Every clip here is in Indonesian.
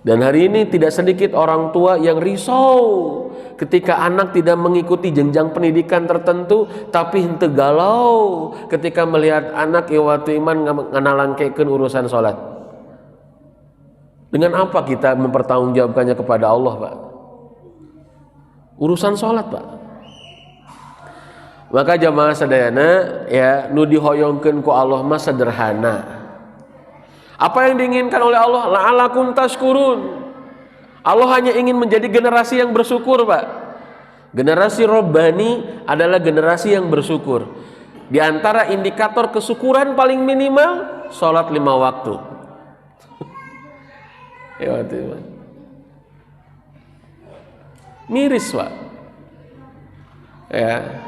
Dan hari ini tidak sedikit orang tua yang risau ketika anak tidak mengikuti jenjang pendidikan tertentu, tapi henteu galau ketika melihat anak iwatu iman nganalangkekeun urusan sholat. Dengan apa kita mempertanggungjawabkannya kepada Allah, Pak? Urusan sholat, Pak. Maka jamaah sadayana ya, nu dihoyongkeun ku Allah mah sederhana. Apa yang diinginkan oleh Allah? La'alakum tashkurun. Allah hanya ingin menjadi generasi yang bersyukur, Pak. Generasi Rabbani adalah generasi yang bersyukur. Di antara indikator kesyukuran paling minimal sholat 5 waktu. Ya, miris, Pak. Ya.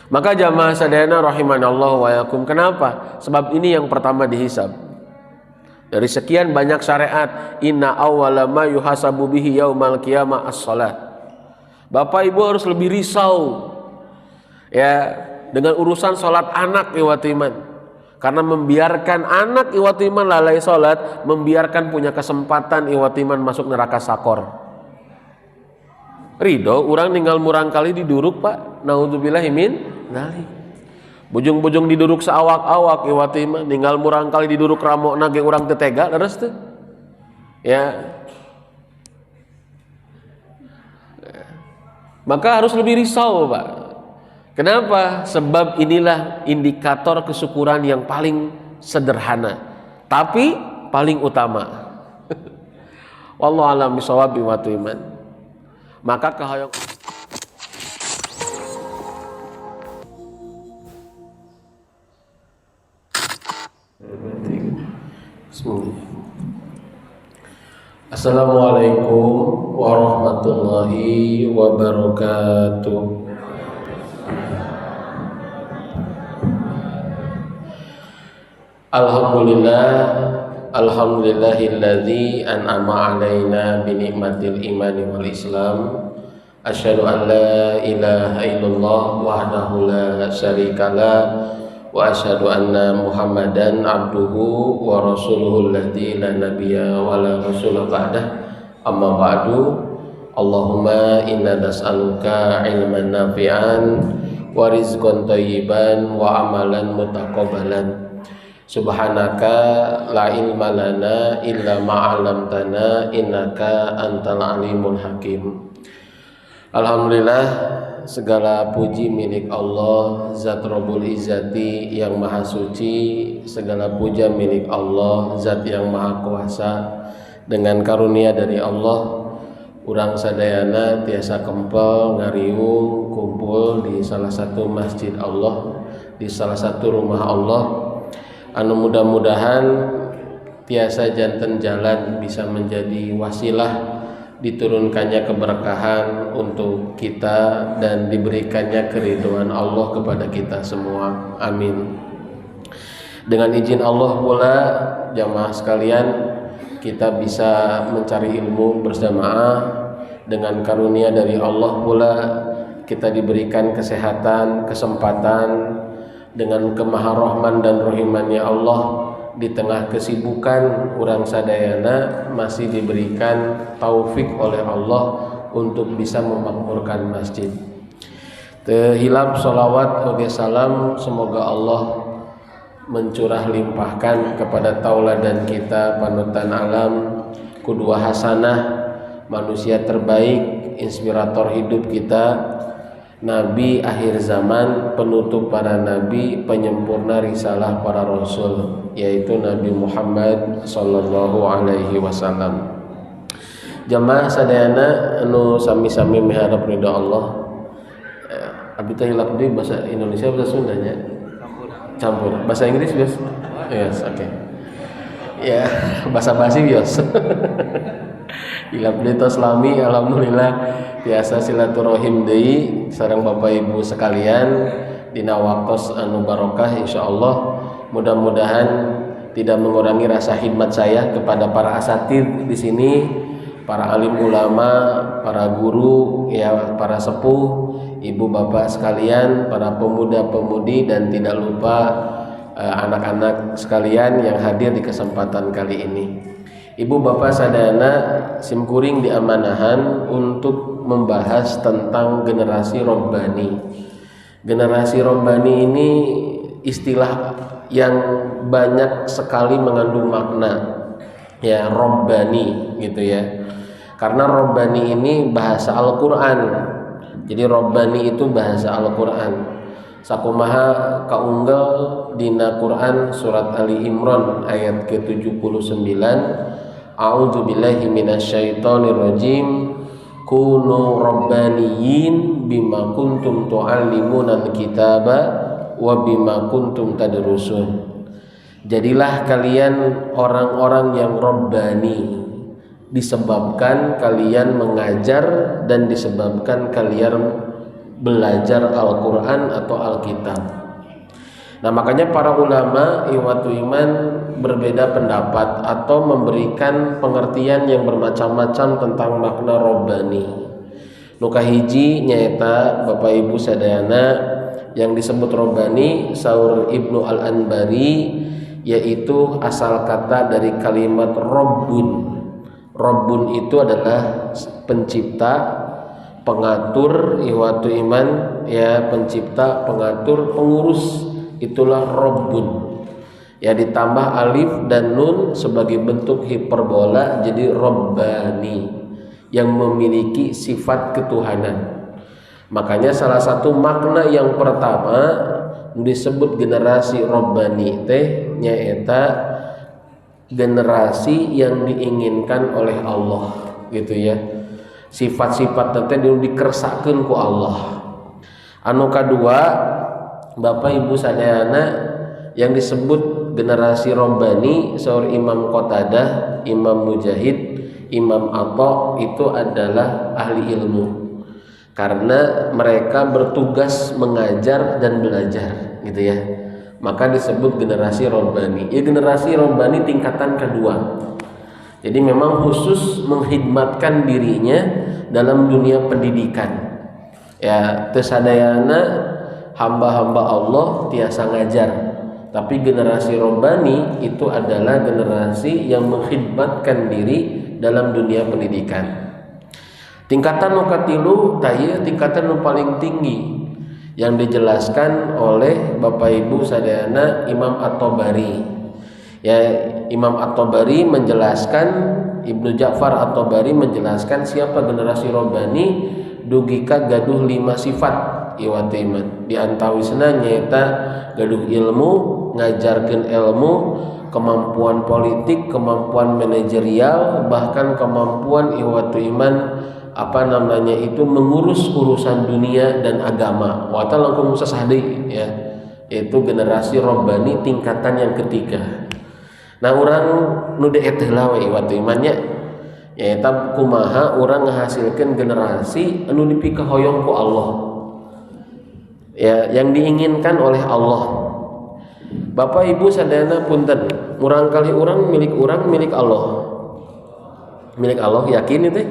Maka jamaah sadayana rahimanallahu wa yakum. Kenapa? Sebab ini yang pertama dihisab. Dari sekian banyak syariat, inna awwala ma yuhasabu bihi yaumal qiyamah as-shalat. Bapak Ibu harus lebih risau ya dengan urusan salat anak iwatu iman. Karena membiarkan anak iwatu iman lalai salat, membiarkan punya kesempatan iwatu iman masuk neraka sakor. Ridho orang ninggal murang kali diduruk, Pak. Naudzubillahi min dzalik. Bujung-bujung diduruk seawak-awak iwatu iman, ninggal murang kali diduruk ramokna ge urang teu tega leres teu. Ya. Maka harus lebih risau, Pak. Kenapa? Sebab inilah indikator kesyukuran yang paling sederhana, tapi paling utama. Wallahu a'lam bishawab iwatu iman. Maka kehoyong Assalamualaikum warahmatullahi wabarakatuh. Alhamdulillahilladzi an'ama alaina bi ni'matil imani wal islam. Asyhadu an la ilaha illallah wahdahu la syarikalah wa asyhadu anna Muhammadan abduhu wa rasuluhul ladzi la nabiyya wa la rasula ba'dah. Amma ba'du. Allahumma inna nas'aluka ilman nafi'an wa rizqan thayyiban wa amalan mutaqabbalan. Subhanaka la ilma lana illa ma 'allamtana innaka antal alimul hakim. Alhamdulillah, segala puji milik Allah Zat Rabbul Izzati yang maha suci. Segala puja milik Allah Zat yang maha kuasa. Dengan karunia dari Allah, urang sadayana tiasa kempel ngariung kumpul di salah satu masjid Allah, di salah satu rumah Allah. Anu mudah-mudahan tiasa janten jalan bisa menjadi wasilah diturunkannya keberkahan untuk kita dan diberikannya keridhaan Allah kepada kita semua. Amin. Dengan izin Allah pula jamaah sekalian, kita bisa mencari ilmu berjamaah. Dengan karunia dari Allah pula kita diberikan kesehatan, kesempatan. Dengan kemaharahman dan rahimannya Allah, di tengah kesibukan urang sadayana masih diberikan taufik oleh Allah untuk bisa memakmurkan masjid. Tehilap sholawat wa salam, semoga Allah mencurah limpahkan kepada tauladan kita, panutan alam, qudwah hasanah, manusia terbaik, inspirator hidup kita, Nabi akhir zaman, penutup para nabi, penyempurna risalah para rasul, yaitu Nabi Muhammad sallallahu alaihi wasallam. Jamaah sadayana anu sami-sami miharep ridha Allah. Abi teh hilap deui bahasa Indonesia bahasa Sundanya. Campur. Bahasa Inggris biasa. Yes, oke. Okay. Ya, bahasa basi biasa. Hilap deui tos lami, alhamdulillah biasa silaturahim deui sareng Bapak Ibu sekalian dina waktos anu barokah insyaallah. Mudah-mudahan tidak mengurangi rasa khidmat saya kepada para asatid di sini, para alim ulama, para guru, ya para sepuh, ibu bapak sekalian, para pemuda-pemudi, dan tidak lupa anak-anak sekalian yang hadir di kesempatan kali ini. Ibu bapak sadayana simkuring diamanahan untuk membahas tentang generasi robbani. Generasi robbani ini istilah yang banyak sekali mengandung makna, ya, robbani gitu ya. Karena robbani ini bahasa Al-Qur'an. Jadi robbani itu bahasa Al-Qur'an. Sakumaha kaunggal dina Quran surat Ali Imran ayat ke-79, A'udzubillahi minasyaitonirrajim. Kunu rabbaniyin bima kuntum tu'allimunal kitaba wa bima kuntum tadrusun. Jadilah kalian orang-orang yang rabbani disebabkan kalian mengajar dan disebabkan kalian belajar Al-Quran atau Alkitab. Nah, makanya para ulama iwatu iman berbeda pendapat atau memberikan pengertian yang bermacam-macam tentang makna robbani. Nuka hiji nyaeta Bapak Ibu sadayana yang disebut robbani saur Ibnu Al-Anbari, yaitu asal kata dari kalimat robbun. Robbun itu adalah pencipta, pengatur, iwatu iman, ya, pencipta, pengatur, pengurus, itulah robbun. Ya, ditambah alif dan nun sebagai bentuk hiperbola jadi robbani yang memiliki sifat ketuhanan. Makanya salah satu makna yang pertama disebut generasi robbani teh nyaeta generasi yang diinginkan oleh Allah gitu ya. Sifat-sifat nanti dikersakeun ku Allah. Anu kadua Bapak Ibu sadayana yang disebut generasi robbani saur Imam Qatadah, Imam Mujahid, Imam Atha itu adalah ahli ilmu karena mereka bertugas mengajar dan belajar gitu ya, maka disebut generasi robbani. Ya, generasi robbani tingkatan kedua. Jadi memang khusus menghidmatkan dirinya dalam dunia pendidikan. Ya, tesadayana hamba-hamba Allah tiasa ngajar. Tapi generasi robbani itu adalah generasi yang menghidmatkan diri dalam dunia pendidikan. Tingkatan nu katilu taya tingkatan nu paling tinggi yang dijelaskan oleh Bapak Ibu sadayana Imam At-Tabari. Ya, Imam At-Tabari menjelaskan, Ibnu Ja'far At-Tabari menjelaskan siapa generasi robbani dugika gaduh 5 sifat iwatu iman. Di antawisna nyaeta gaduh ilmu, ngajarkeun ilmu, kemampuan politik, kemampuan manajerial, bahkan kemampuan iwatu iman itu mengurus urusan dunia dan agama. Wata langkung sasahdeui ya. Itu generasi robbani tingkatan yang ketiga. Nah, urang nu deet heula we iwatu imannya nyaeta kumaha urang ngahasilkeun generasi anu dipikahoyong ku Allah. Ya, yang diinginkan oleh Allah. Bapak Ibu sadayana punten, urang kali urang milik Allah. Milik Allah yakin itu?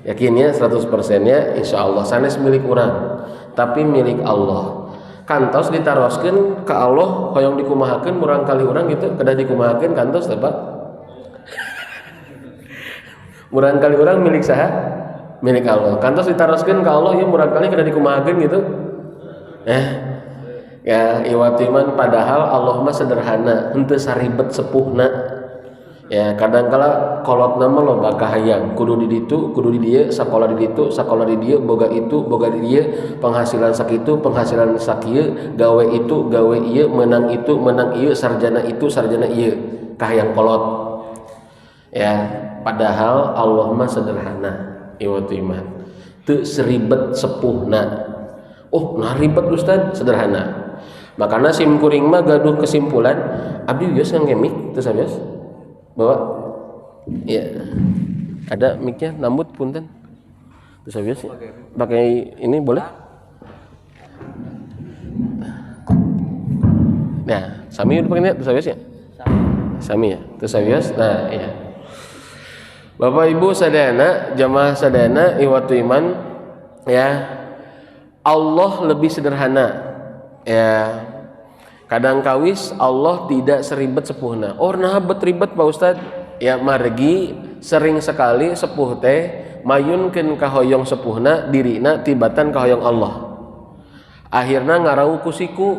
Yakin ya 100% ya, insyaallah sanes milik urang, tapi milik Allah. Kantos ditaroskeun ka Allah hoyong dikumahakeun urang kali urang gitu, kedah dikumahakeun kantos teh Pak. Urang kali urang milik saha? Milik Allah. Kantos ditaroskeun ka Allah ya urang kali kedah dikumahakeun gitu. Ya iwatu iman padahal Allah mah sederhana, henteu saribet sepuhna. Ya kadangkala kolotna mah loba kahayang, kudu di ditu, kudu di dieu, sakola di ditu, sakola di dieu, boga itu, boga di dieu, penghasilan sakitu, penghasilan sakieu, gawe itu, gawe ieu, menang itu, menang ieu, sarjana itu, sarjana ieu, kahayang kolot. Ya, padahal Allah mah sederhana, iwatu iman. Teu seribet sepuhna. Oh, nah ribet Ustaz, sederhana. Makanya sim kuring mah gaduh kesimpulan, abdi geus nggemik teu sabios. Bawa ya ada mic-nya nambut punten terus habis pakai ini boleh. Nah sami udah pakai terus habis ya sami ya terus habis. Nah ya Bapak Ibu sadayana jamaah sadayana iwatu iman ya, Allah lebih sederhana ya. kadang kawis Allah tidak seribet sepuhna. Oh nah bet ribet Pak Ustad. Ya margi sering sekali sepuh teh mayunkeun ka hoyong sepuhna dirina tibatan ka hoyong Allah. Akhirna ngarau kusiku,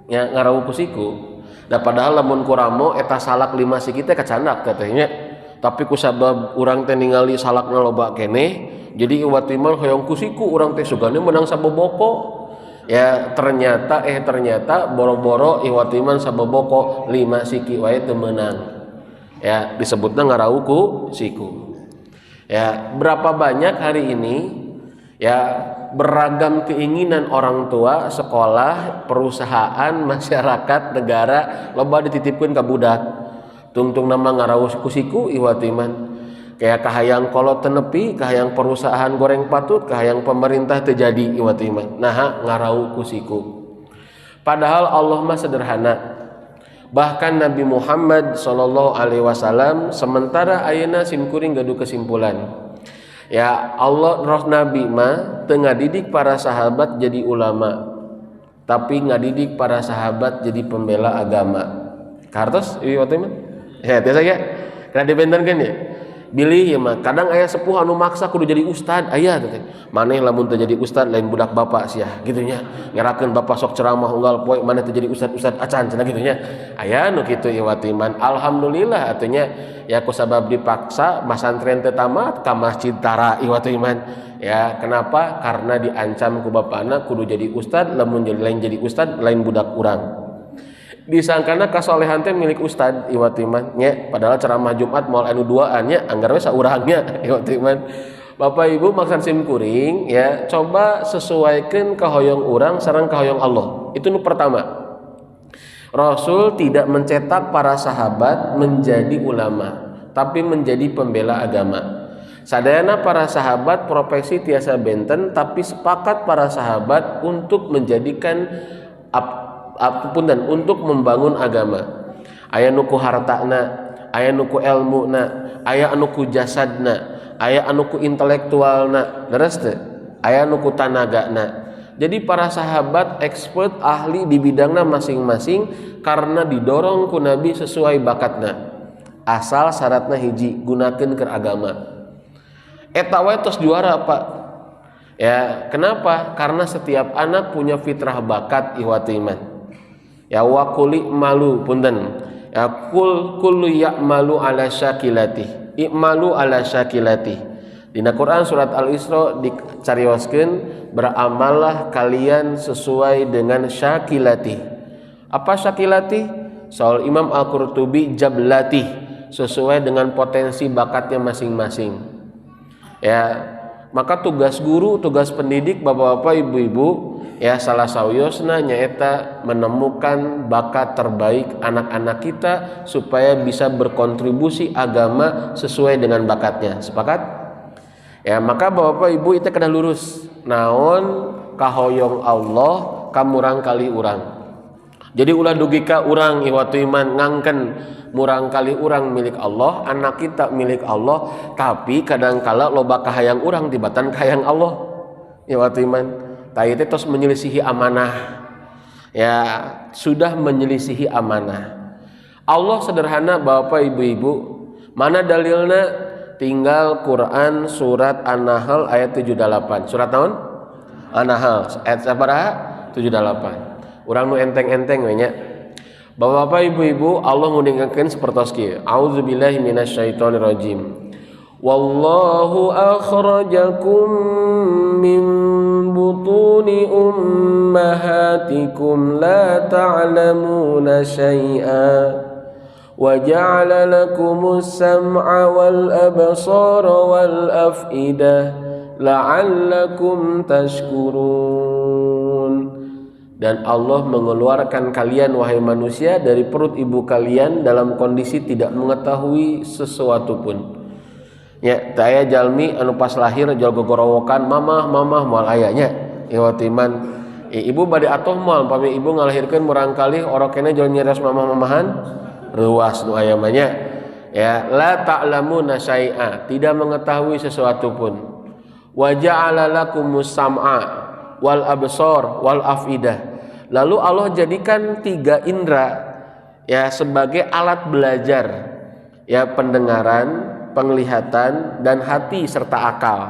ya ngarau kusiku. Da padahal lamun kuramo eta salak 5 siki teh kacandak katanya. Tapi kusabab urang teh ningali salakna loba keneh, jadi iwatiman hoyong kusiku urang teh sugane menang saboboko. Ya ternyata boro-boro iwatiman saboboko 5 siki wae teu meunang. Ya disebutna ngarau kusiku. Ya berapa banyak hari ini ya beragam keinginan orang tua, sekolah, perusahaan, masyarakat, negara loba dititipkeun ka budak. Tungtung nama ngarau kusiku iwatiman. Kayak kahayang kolot tenepi, kahayang perusahaan goreng patut, kahayang pemerintah terjadi iwatiman. Nah ngarau kusiku. Padahal Allah mah sederhana. Bahkan Nabi Muhammad SAW sementara ayeuna simkuring gaduh kesimpulan. Ya Allah roh Nabi mah teu ngadidik para sahabat jadi ulama, tapi ngadidik para sahabat jadi pembela agama. Kartos ieu mah. Ya teh saya. Kada dibentenkeun ya. Bilih ya mah kadang aya sepuh anu maksa kudu jadi ustad aya teh. Maneh lamun teu jadi ustad lain budak bapak sia kitu nya. Ngerakeun bapak sok ceramah unggal poe maneh teu jadi ustad acan cenah kitu nya. Aya nu kitu iwatiman. Alhamdulillah atunya ya kusabab dipaksa masantren teu tamat ka masjid tara iwatiman. Ya kenapa? Karena diancam ku bapana kudu jadi ustad, lamun jadi ustad lain budak urang. Disangkana kasolehan teh milik ustad iwatiman nya, padahal ceramah Jumat moal anu duaan nya anggar we saurangnya iwatiman. Bapak Ibu maksan simkuring ya coba sesuaikan kahoyong urang sareng kahoyong Allah. Itu nu pertama. Rasul tidak mencetak para sahabat menjadi ulama, tapi menjadi pembela agama. Sadayana para sahabat profesi tiasa benten, tapi sepakat para sahabat untuk menjadikan apapun dan untuk membangun agama. Aya nuku hartana, aya nuku ilmuna, aya nuku jasadna, aya nuku intelektualna, leres teu? Aya nuku tanagana. Jadi para sahabat expert ahli di bidangna masing-masing karena didorong ku Nabi sesuai bakatna. Asal syaratna hiji, gunakeun keur agama. Eta wae tos juara Pak. Ya, kenapa? Karena setiap anak punya fitrah bakat iwatiman. Ya wa kuli malu punten. Ya kullu ya'malu ala syakilati. I'malu ala syakilati. Dina Quran surat Al-Isra dicarioskeun beramallah kalian sesuai dengan syakilati. Apa syakilati? Saul Imam Al-Qurtubi jablati, sesuai dengan potensi bakatnya masing-masing. Ya, maka tugas guru, tugas pendidik, bapak-bapak, ibu-ibu, ya salah sauyosna nyaeta menemukan bakat terbaik anak-anak kita supaya bisa berkontribusi agama sesuai dengan bakatnya. Sepakat? Ya, maka bapak ibu itu kena lurus. Naon kahoyong Allah kamurang kali urang. Jadi ulah dugi ka urang iwatu iman ngangken murang kali urang milik Allah, anak kita milik Allah, tapi kadangkala loba kahayang urang tibatan kahayang Allah. Iwatu iman. Tai teh tos menyelisihi amanah. Ya, sudah menyelisihi amanah. Allah sederhana Bapak Ibu-ibu. Mana dalilna? Tinggal Quran surat An-Nahl ayat 78. Surat naon? An-Nahl ayat sabaraha? 78. Urang nu enteng-enteng we nya. Bapak-bapak, ibu-ibu, Allah nguningkeun sapertos kieu. A'udzubillahi minasyaitonirrajim. Wallahu akhrajakum min butuni ummahatikum la ta'lamuna syai'a wa ja'ala lakumus sam'a wal absara wal af'idah la'allakum tashkurun. Dan Allah mengeluarkan kalian wahai manusia dari perut ibu kalian dalam kondisi tidak mengetahui sesuatu pun. Ya, daya jalmi anu pas lahir jol gogorowokan mamah moal ayanya. Iwatiman ibu bade atoh moal pami ibu ngalahirkeun murang kalih orokena jol nyeres mamah-mamahan ruas nu aya mah nya. Ya, la ta'lamuna syai'a, tidak mengetahui sesuatu pun. Wa ja'ala lakumus sam'a wal absar wal afidah Lalu Allah jadikan 3 indera ya sebagai alat belajar, ya pendengaran, penglihatan, dan hati serta akal.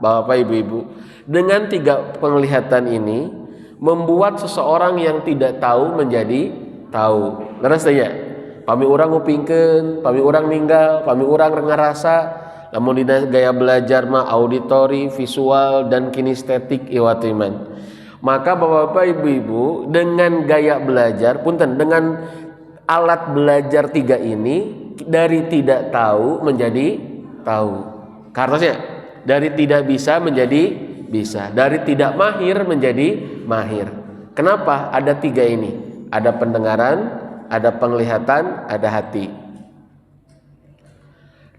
Bapak Ibu, dengan 3 penglihatan ini membuat seseorang yang tidak tahu menjadi tahu. Leres ya? Pami urang ngupingkeun, pami urang ninggal, pami urang ngarasa. Lamun dina gaya belajar mah auditori, visual, dan kinestetik iwatiman. Maka Bapak-bapak, Ibu-ibu, dengan gaya belajar, punten, dengan alat belajar 3 ini, dari tidak tahu menjadi tahu. Karena dari tidak bisa menjadi bisa, dari tidak mahir menjadi mahir. Kenapa? Ada 3 ini. Ada pendengaran, ada penglihatan, ada hati.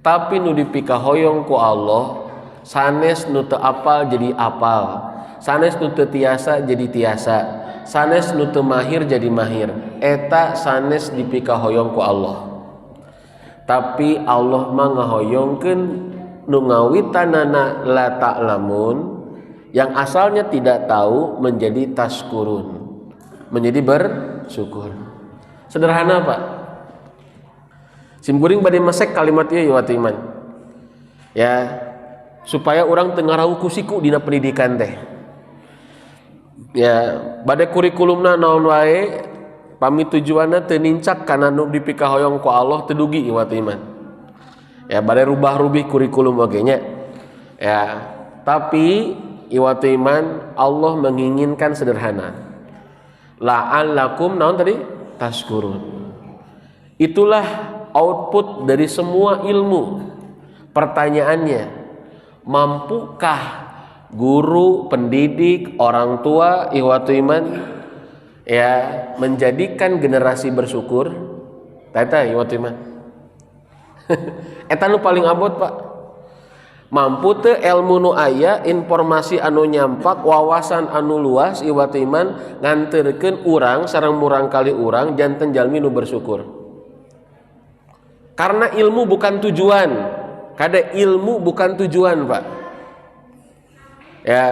Tapi nu dipikahoyong ku Allah, sanes nu teu apal jadi apal. Sanes nu teu tiasa jadi tiasa, sanes nu teu mahir jadi mahir. Eta sanes dipikahoyong ku Allah. Tapi Allah mah ngahoyongkeun nu ngawitanana la ta'lamun, yang asalnya tidak tahu menjadi taskurun, menjadi bersyukur. Sederhana Pak. Simkuring bade mesek kalimat ieu iman. Ya, supaya orang teu ngarau kusiku dina pendidikan teh. Ya, bade kurikulumna naon wae pami tujuanna teu nincak kana nu dipikahoyong ku Allah teu dugi iman. Ya, bade rubah-rubih kurikulum oge nya. Ya, tapi iman Allah menginginkan sederhana. La'allakum naon tadi? Tashkurun. Itulah output dari semua ilmu. Pertanyaannya, mampukah guru, pendidik, orang tua, iman ya menjadikan generasi bersyukur? Tata iman. Eta nu paling abot Pak. Mampu teu ilmu nu aya, informasi anu nyampak, wawasan anu luas iman nganterkeun urang sareng murang kali urang janten jalmi nu bersyukur. Karena ilmu bukan tujuan. Kada ilmu bukan tujuan Pak. Ya,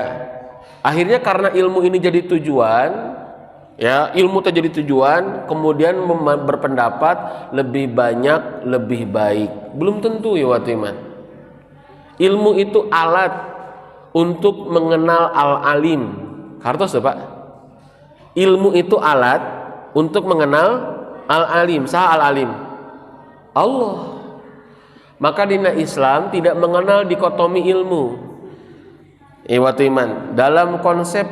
akhirnya karena ilmu ini jadi tujuan, ya ilmu terjadi tujuan, kemudian berpendapat lebih banyak lebih baik. Belum tentu ya watiman. Ilmu itu alat untuk mengenal al-alim. Kartos Pak. Ilmu itu alat untuk mengenal al-alim. Saha al-alim? Allah. Maka dina Islam tidak mengenal dikotomi ilmu. Iman dalam konsep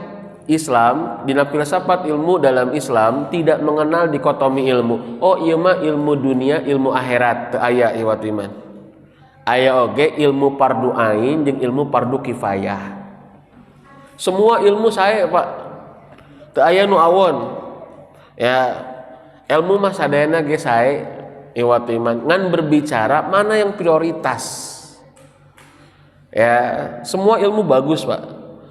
Islam, dina filsafat ilmu dalam Islam tidak mengenal dikotomi ilmu. Oh ieu mah ilmu dunia, ilmu akhirat teu aya iman. Aya oge ilmu fardu ain jeung ilmu fardu kifayah. Semua ilmu sae Pak. Teu aya nu awon. Ya, ilmu mah sadayana ge sae iman. Ngan berbicara mana yang prioritas. Ya, semua ilmu bagus Pak.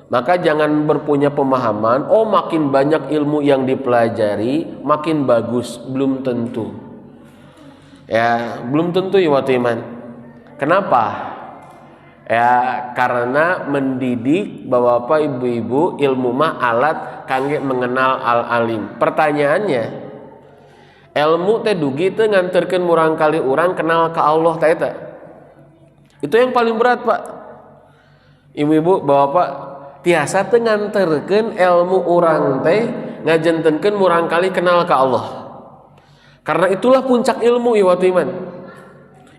Maka jangan berpunya pemahaman, oh makin banyak ilmu yang dipelajari makin bagus, belum tentu. Ya, belum tentu ya iman. Kenapa? Ya, karena mendidik Bapak Ibu-ibu ilmu mah alat kangge mengenal al-alim. Pertanyaannya, ilmu teh dugi teh nganterkeun murang kali urang kenal ka Allah teh eta. Itu yang paling berat Pak. Ibu-ibu, bapak tiasa teu nganterkeun ilmu urang teh ngajentenkeun murang kali kenal ka Allah. Karena itulah puncak ilmu iman.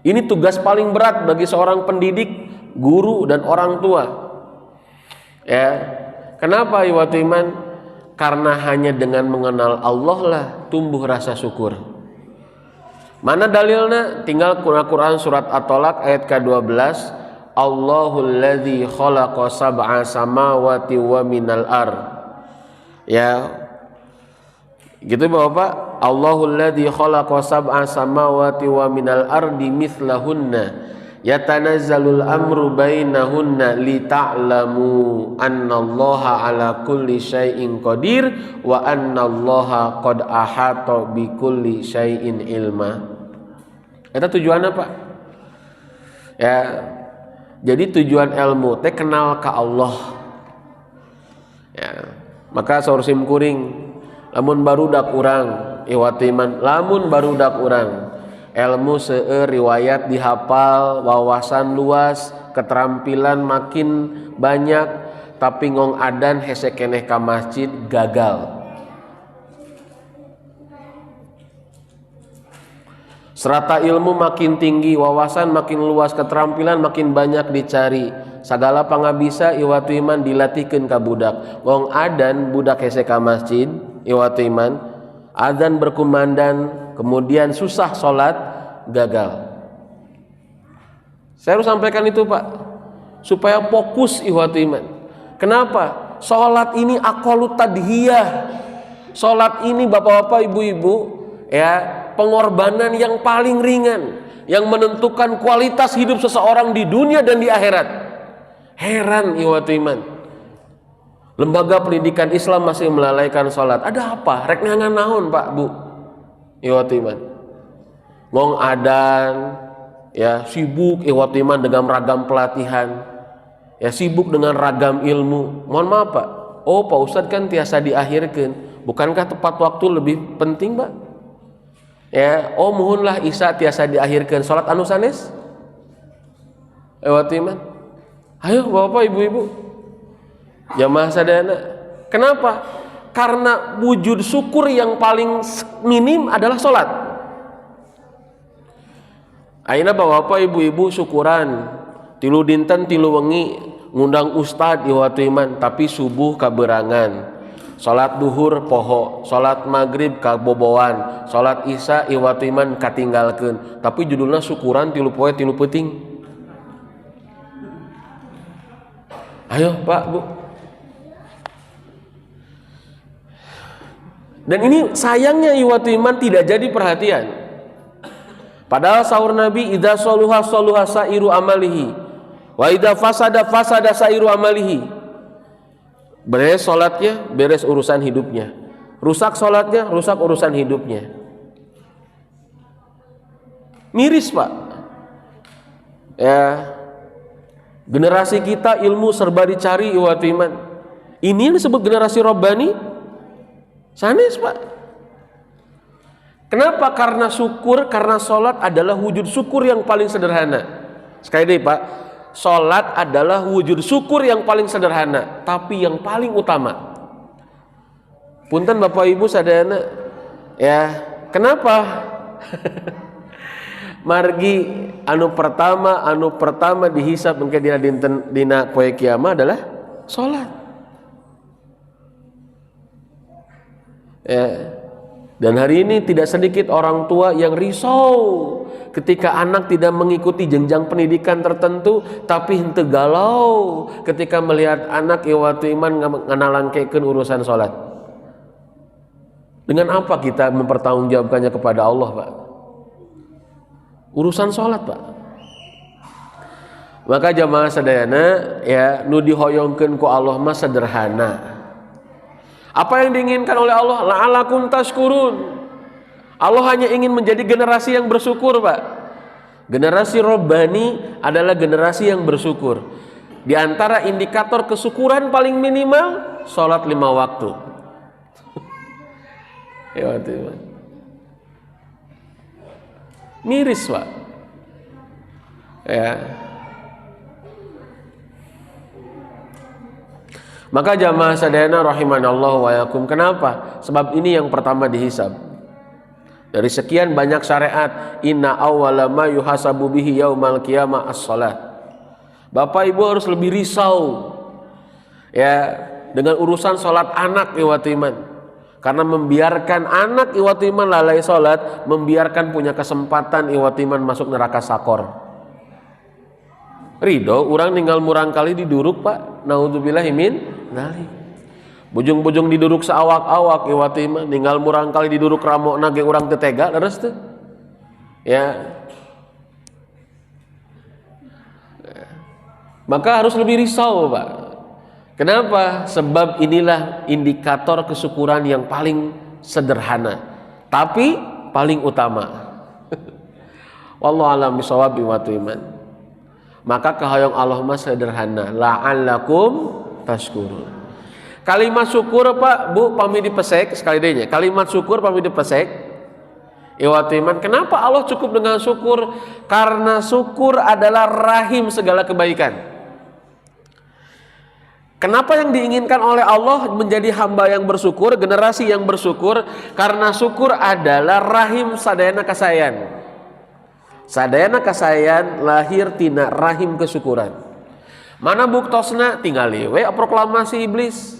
Ini tugas paling berat bagi seorang pendidik, guru dan orang tua. Ya. Kenapa iman? Karena hanya dengan mengenal Allah lah tumbuh rasa syukur. Mana dalilna? Tinggal Quran surat At-Tolak ayat ke-12. Allahul ladzi khalaqa sab'a samawati wa minal ard. Ya. Gitu Bapak, Allahul ladzi khalaqa sab'a samawati wa minal ardi mithlahunna yatanazzalul amru bainahunna lita'lamu annallaha ala kulli syai'in qadir wa annallaha qad ahata bikulli syai'in ilma. Eta tujuannya Pak. Ya. Jadi tujuan ilmu teh kenal ka Allah. Ya. Maka saur simkuring Lamun barudak urang iwati iman, lamun barudak urang ilmu seueur, riwayat dihafal, wawasan luas, keterampilan makin banyak, tapi ngong adan hese keneh ka masjid gagal. Serata ilmu makin tinggi, wawasan makin luas, keterampilan makin banyak dicari, sagala pangabisa iwatu iman dilatihkeun ka budak. Ngong adan budak hese ka masjid iwatu iman, adzan berkumandang, kemudian susah sholat, gagal. Saya harus sampaikan itu Pak, supaya fokus iwatu iman. Kenapa? Sholat ini aqallut tadhiyah. Sholat ini bapak-bapak, ibu-ibu, ya, pengorbanan yang paling ringan, yang menentukan kualitas hidup seseorang di dunia dan di akhirat. Heran iwatu iman, lembaga pendidikan Islam masih melalaikan sholat. Ada apa? Rek ngangan naon Pak Bu iwatu iman? Ngong adan, ya, sibuk iwatu iman dengan ragam pelatihan, ya, sibuk dengan ragam ilmu. Mohon maaf Pak, oh Pak Ustadz kan tiasa diakhirkan. Bukankah tepat waktu lebih penting Pak? Ya, oh muhunlah isya tiasa diakhirkan, sholat anu sanes iwatu iman. Ayo bapak ibu-ibu jamaah sadayana. Kenapa? Karena wujud syukur yang paling minim adalah sholat. Ayeuna bapak ibu-ibu syukuran tilu dinten tilu wengi ngundang ustad iwatu iman, tapi subuh kaberangan, sholat duhur poho, sholat maghrib kaboboan, sholat isya iwatu iman katinggalkeun, tapi judulnya syukuran tilu poe tilu peuting. Ayo Pak Bu. Dan ini sayangnya iwatu iman tidak jadi perhatian. Padahal sahur Nabi, idza sholuha sholuha sairu amalihi wa idza fasada fasada sairu amalihi. Beres sholatnya, beres urusan hidupnya. Rusak sholatnya, rusak urusan hidupnya. Miris Pak. Ya, generasi kita ilmu serba dicari iwatu iman. Ini yang disebut generasi Rabbani. Sanes Pak. Kenapa? Karena syukur, karena sholat adalah wujud syukur yang paling sederhana. Sekali lagi Pak, sholat adalah wujud syukur yang paling sederhana, tapi yang paling utama. Punten Bapak Ibu sadayana, ya, kenapa? Margi anu pertama dihisab engke dina poe kiamat adalah sholat. Ya. Dan hari ini tidak sedikit orang tua yang risau ketika anak tidak mengikuti jenjang pendidikan tertentu, tapi henteu galau ketika melihat anak iwatu iman nganalangkekeun urusan sholat. Dengan apa kita mempertanggungjawabkannya kepada Allah Pak? Urusan sholat Pak. Maka jamaah sadayana, ya, nu dihoyongkeun ku Allah mah sederhana. Apa yang diinginkan oleh Allah? La'alakum tashkurun. Allah hanya ingin menjadi generasi yang bersyukur Pak. Generasi Rabbani adalah generasi yang bersyukur. Di antara indikator kesyukuran paling minimal sholat 5 waktu. Ya, miris Pak. Ya. Maka jamaah sadayana rahimanallahu wa yakum. Kenapa? Sebab ini yang pertama dihisab. Dari sekian banyak syariat, inna awwala ma yuhasabu bihi yaumal qiyamah as-shalah. Bapak Ibu harus lebih risau, ya, dengan urusan sholat anak iwatu iman. Karena membiarkan anak iwatu iman lalai sholat, membiarkan punya kesempatan iwatu iman masuk neraka sakor. Ridho orang tinggal murang kali diduruk Pak, naudzubillah min dzalik. Bujung-bujung diduruk seawak-awak iwatu iman, tinggal murang kali diduruk ramokna ge urang teu tega leres teu. Ya. Maka harus lebih risau Pak. Kenapa? Sebab inilah indikator kesyukuran yang paling sederhana, tapi paling utama. Wallahu a'lam bishawab iwatu iman. Maka kehoyong Allah mah sederhana, la'allakum tashkurun. Kalimat syukur Pak Bu pami dipesek sekali dehnya. Kalimat syukur pami dipesek. Iwatu iman, kenapa Allah cukup dengan syukur? Karena syukur adalah rahim segala kebaikan. Kenapa yang diinginkan oleh Allah menjadi hamba yang bersyukur, generasi yang bersyukur? Karena syukur adalah rahim sadayana kasayan. Sadayana kasayan lahir tina rahim kesyukuran. Mana buktosna? Tinggal we proklamasi iblis.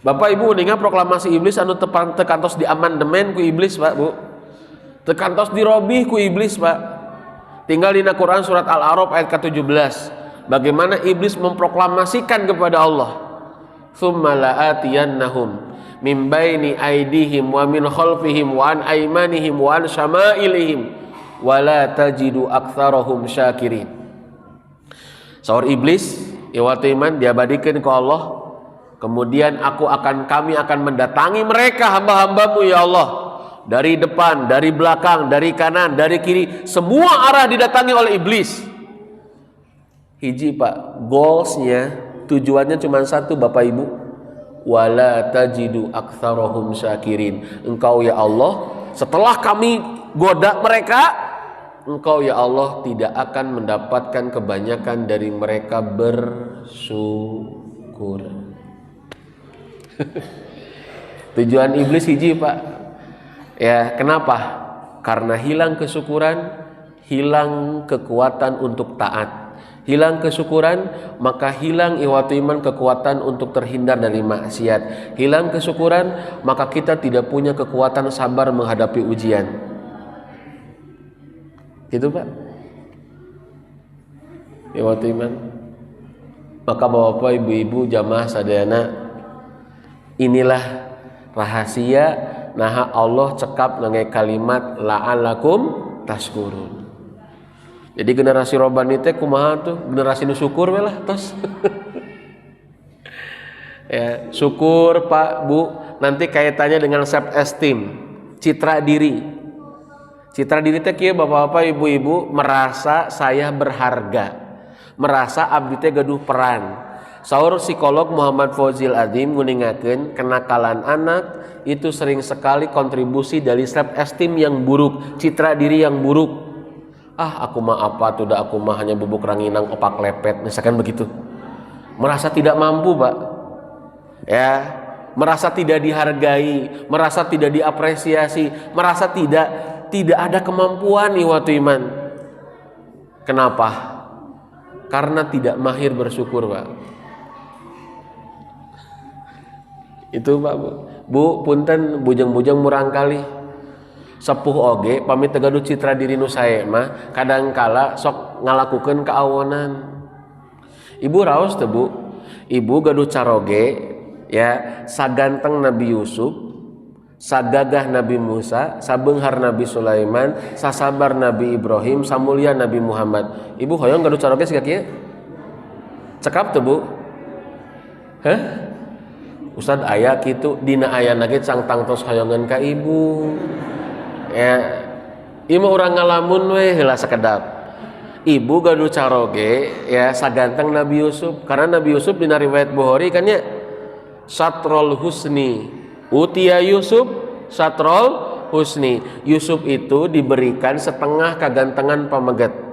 Bapak Ibu uninga proklamasi iblis anu tekantos di amandemen ku iblis Pak Bu. Tekantos dirobih ku iblis Pak. Tinggal di Quran surat Al-A'raf ayat ke-17. Bagaimana iblis memproklamasikan kepada Allah, "Tsumma la'atiyannahum min baini aydihim wa min khalfihim wa an aymanihim wa an syama'ilihim wa la tajidu aktsarahum syakirin." Saur iblis, iwatu iman diabadikeun ku Allah. Kemudian kami akan mendatangi mereka hamba-hambamu ya Allah. Dari depan, dari belakang, dari kanan, dari kiri, semua arah didatangi oleh iblis. Hiji Pak, goalsnya, tujuannya cuma satu Bapak Ibu. Wala tajidu aktsarahum syakirin. Engkau ya Allah, setelah kami goda mereka, Engkau ya Allah tidak akan mendapatkan kebanyakan dari mereka bersyukur. Tujuan iblis hiji Pak. Ya, kenapa? Karena hilang kesyukuran, hilang kekuatan untuk taat. Hilang kesyukuran, maka hilang iwatu iman kekuatan untuk terhindar dari maksiat. Hilang kesyukuran, maka kita tidak punya kekuatan sabar menghadapi ujian. Gitu Pak. Iwatu iman. Maka Bapak Ibu-ibu jamaah sadayana, inilah rahasia nah Allah cekap ngange kalimat la'allakum tashkurun. Jadi generasi robani teh kumaha tuh? Generasi nu syukur we lah tos. Ya, syukur Pak Bu, nanti kaitannya dengan self esteem, citra diri. Citra diri teh kieu Bapak-bapak, Ibu-ibu, merasa saya berharga. Merasa abdi teh gaduh peran. Saur psikolog Muhammad Fawzil Adzim nguningakeun kenakalan anak itu sering sekali kontribusi dari self esteem yang buruk, citra diri yang buruk. Aku mah apa tuh, aku mah hanya bubuk ranginang opak lepet, misalkan begitu. Merasa tidak mampu Pak, ya, merasa tidak dihargai, merasa tidak diapresiasi, merasa tidak ada kemampuan nih waktu iman. Kenapa? Karena tidak mahir bersyukur Pak. Itu Pak Bu, punten bujang-bujang murang kali. Sepuh oge pamit tegaduh citra diri nu sae mah kadangkala sok ngalakukeun kaawonan. Ibu raos teu Bu? Ibu gaduh caroge ya, saganteng Nabi Yusuf, sagagah Nabi Musa, sabeunghar Nabi Sulaiman, sasabar Nabi Ibrahim, samulia Nabi Muhammad. Ibu hoyong gaduh caroge siga kieu? Cekap teu Bu? Hah? Ustad aya kitu dina ayana ge cangtang tos hoyongan ka ibu. Ya, ieu urang ngalamun we heula sakedap. Ibu gaduh caroge ya saganteng Nabi Yusuf, karena Nabi Yusuf dina riwayat Bukhari kan ya satrul husni. Utia Yusuf satrul husni. Yusuf itu diberikan setengah kagantengan pamegat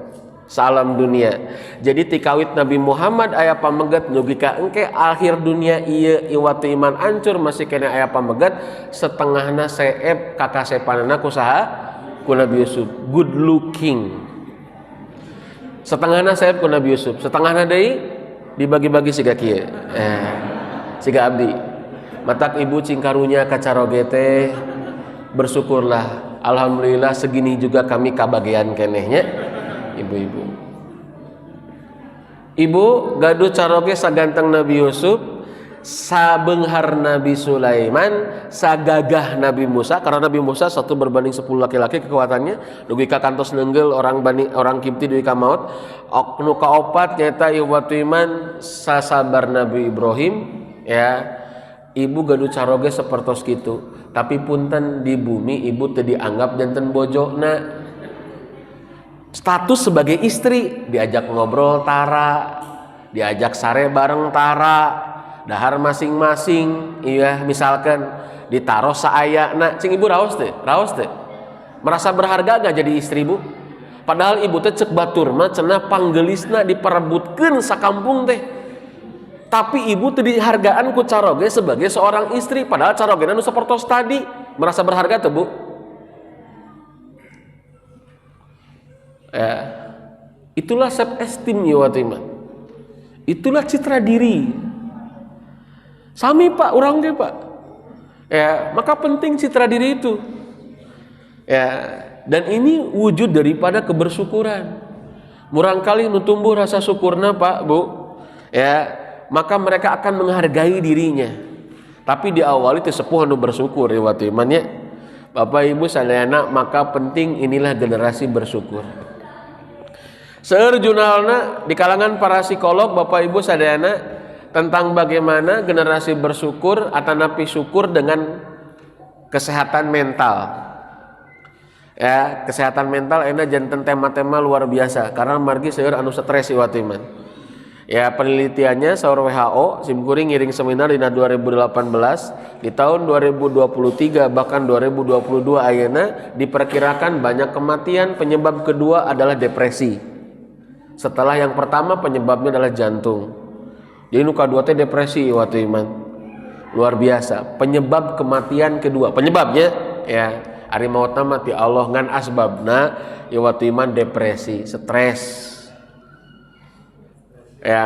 salam dunia. Jadi tikawit Nabi Muhammad aya pamegat nugi ka engke akhir dunia ieu iwatu iman ancur masih kena aya pamegat setengahna seep kakasepanana ku saha? Ku Nabi Yusuf. Good looking. Setengahna seep ku Nabi Yusuf, setengahna deui dibagi-bagi siga kieu. Siga abdi. Matak ibu cingkarunya kacaroge teh bersyukurlah. Alhamdulillah segini juga kami kabagian kenehnya. Ibu gaduh caroge saganteng Nabi Yusuf, sabeunghar Nabi Sulaiman, sagagah Nabi Musa, karena Nabi Musa 1 berbanding 10 laki-laki kekuatannya, dugi ka kantos neunggel orang Kipti dugi ka maut. Nu kaopat nyaeta iwatu iman sasabar Nabi Ibrahim ya. Ibu gaduh caroge sapertos kitu, tapi punten di bumi ibu teu dianggap janten bojona. Status sebagai istri diajak ngobrol tara, diajak sare bareng tara, dahar masing-masing, iya misalkan ditaruh saayana, cing ibu raos teh, merasa berharga gak jadi istri bu? Padahal ibu teh cek batur mah cenah panggelisna diperebutkeun sakampung teh. Tapi ibu teu dihargaan ku caroge sebagai seorang istri, padahal carogena nu sapertos tadi. Merasa berharga teu bu? Ya. Itulah self esteem ya watimah. Itulah citra diri. Sami pak, orang ge pak. Ya, maka penting citra diri itu. Ya, dan ini wujud daripada kebersyukuran. Murangkali nu tumbuh rasa syukurna pak bu. Ya, maka mereka akan menghargai dirinya. Tapi diawali teh sepuh anu bersyukur ya watimah nya. Bapak Ibu sadayana, maka penting inilah generasi bersyukur. Seueur jurnalna di kalangan para psikolog Bapak Ibu sadayana tentang bagaimana generasi bersyukur atanapi syukur dengan kesehatan mental. Ya, kesehatan mental enak janten tema-tema luar biasa karena margi seueur anu stres iwatiman. Ya, penelitiannya saur WHO simkuring ngiring seminar di 2018 di tahun 2023 bahkan 2022 ayeuna diperkirakan banyak kematian penyebab kedua adalah depresi. Setelah yang pertama penyebabnya adalah jantung. Jadi nu kadua teh depresi waktu iman. Luar biasa. Penyebab kematian kedua. Penyebabnya ya ari mautna mati Allah ngan asbabna ya waktu iman depresi, stres. Ya,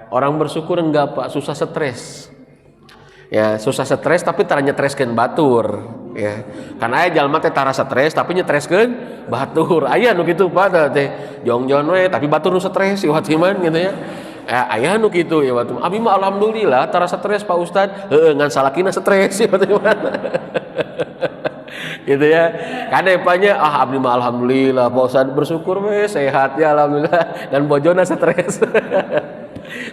orang bersyukur enggak pak, susah stres. Ya, susah stres tapi tara nyetreskeun batur. Ya, karena aya jalma teh tara stres tapi nyetreskeun batur. Aya nu kitu pak teh jongjon we tapi batur nu stres iwat iman gitu ya. Aya nu kitu ya waktu. Abi mah alhamdulillah tara stres Pak Ustad. Heueuh ngan salakina stres iwat iman. Gitu ya. Kadepanya abdi mah alhamdulillah Pak Ustad bersyukur we sehat ya alhamdulillah dan bojona stres.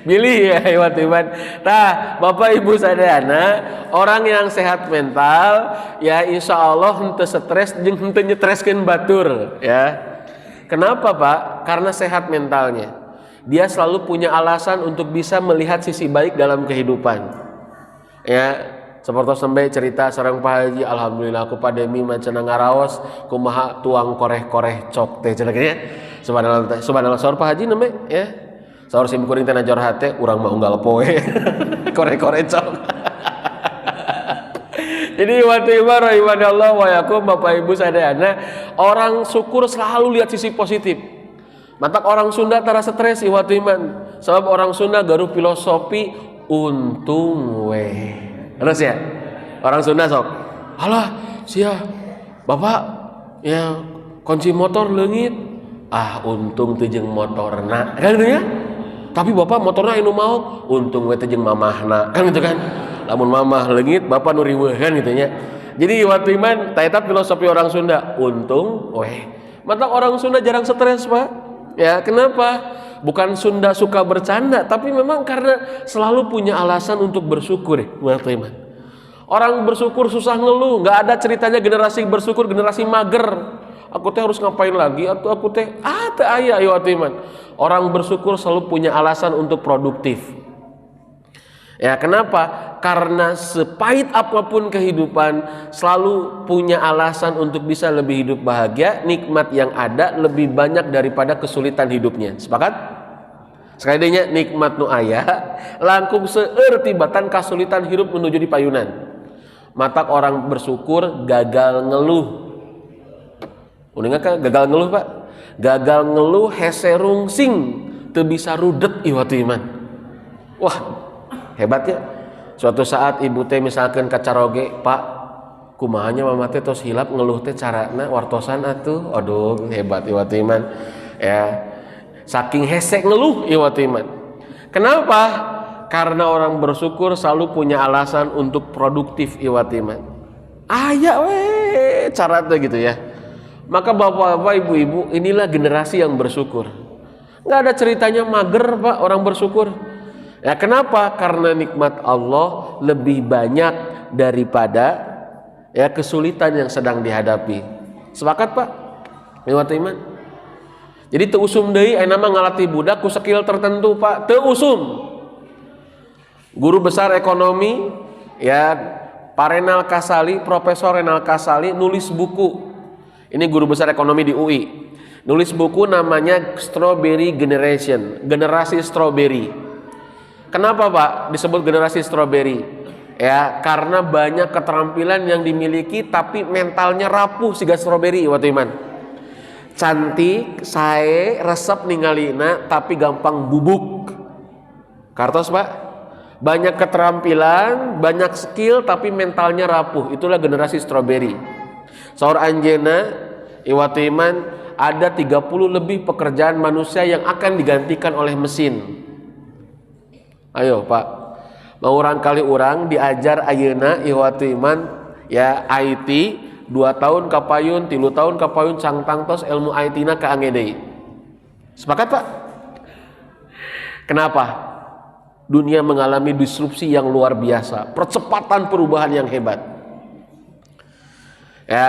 Milih ya hewan iman. Nah, Bapak Ibu sadayana, orang yang sehat mental ya insya Allah henteu stres jeung henteu nyetreskeun batur ya. Kenapa Pak? Karena sehat mentalnya. Dia selalu punya alasan untuk bisa melihat sisi baik dalam kehidupan. Ya, seperti sampai cerita seorang Pak Haji, alhamdulillah aku pandemi mancana ngaraos kumaha tuang koreh-koreh cok teh cenah kieu. Subhanallah saur Pak Haji namanya ya. Saur sim kuring teh najor hate urang mah unggal poe. Koreh-koreh cok. Jadi waktu ibadah wa yakum Bapak Ibu sadayana, orang syukur selalu lihat sisi positif. Matak orang Sunda tara stres iwat iman. Sebab orang Sunda garuh filosofi untung we. Terus ya. Orang Sunda sok. Alah, sia. Bapak ya kunci motor leungit. Untung teu jeung motorna. Kan gitu ya? Tapi bapak motorna anu mau, untung we teh jeung mamahna. Kan gitu kan? Lamun mamah leungit, bapak nu riweuh kan gitu nya. Jadi waktu iman taeta filosofi orang Sunda, untung we. Matak orang Sunda jarang stres, Pak. Ya, kenapa? Bukan Sunda suka bercanda, tapi memang karena selalu punya alasan untuk bersyukur, teman-teman. Orang bersyukur susah ngeluh, nggak ada ceritanya generasi bersyukur, generasi mager. Aku teh harus ngapain lagi? Atau aku teh teh aya ya teman. Orang bersyukur selalu punya alasan untuk produktif. Ya, kenapa? Karena sepahit apapun kehidupan selalu punya alasan untuk bisa lebih hidup bahagia. Nikmat yang ada lebih banyak daripada kesulitan hidupnya. Sepakat? Sekali denya nikmat nu aya langkung seueur tibatan kasulitan hidup menuju di payunan. Matak orang bersyukur gagal ngeluh. Uningat kan gagal ngeluh Pak? Gagal ngeluh hese rungsing teu bisa rudet ieu iman. Wah, hebat ya. Suatu saat ibu teh misalkan kacaroge, Pak, kumahanya mama teh tos hilap ngeluh teh carana wartosan atuh. Aduh, hebat ieu iman. Ya. Saking hese ngeluh ieu iman. Kenapa? Karena orang bersyukur selalu punya alasan untuk produktif ieu iman. Aya we cara teh gitu ya. Maka bapak-bapak, ibu-ibu, inilah generasi yang bersyukur. Nggak ada ceritanya mager Pak orang bersyukur. Ya kenapa? Karena nikmat Allah lebih banyak daripada ya kesulitan yang sedang dihadapi. Sepakat Pak? Lewat iman. Jadi teu usum deui aya mah ngalatih budak ku skill tertentu Pak, teu usum. Guru besar ekonomi ya, Pak Renal Kasali, Profesor Renal Kasali nulis buku. Ini guru besar ekonomi di UI. Nulis buku namanya Strawberry Generation, generasi strawberry. Kenapa Pak disebut generasi strawberry? Ya, karena banyak keterampilan yang dimiliki tapi mentalnya rapuh siga strawberry waktu iman. Cantik, sae, resep ninggalina tapi gampang bubuk. Kartos Pak. Banyak keterampilan, banyak skill tapi mentalnya rapuh. Itulah generasi strawberry. Saur anjena iwatu iman ada 30 lebih pekerjaan manusia yang akan digantikan oleh mesin. Ayo Pak, mau orang kali orang diajar ayeuna iwatu iman ya IT 2 tahun kapayun, 3 tahun kapayun cangtang tos ilmu IT-na kaangedei. Sepakat Pak? Kenapa? Dunia mengalami disrupsi yang luar biasa, percepatan perubahan yang hebat. Ya,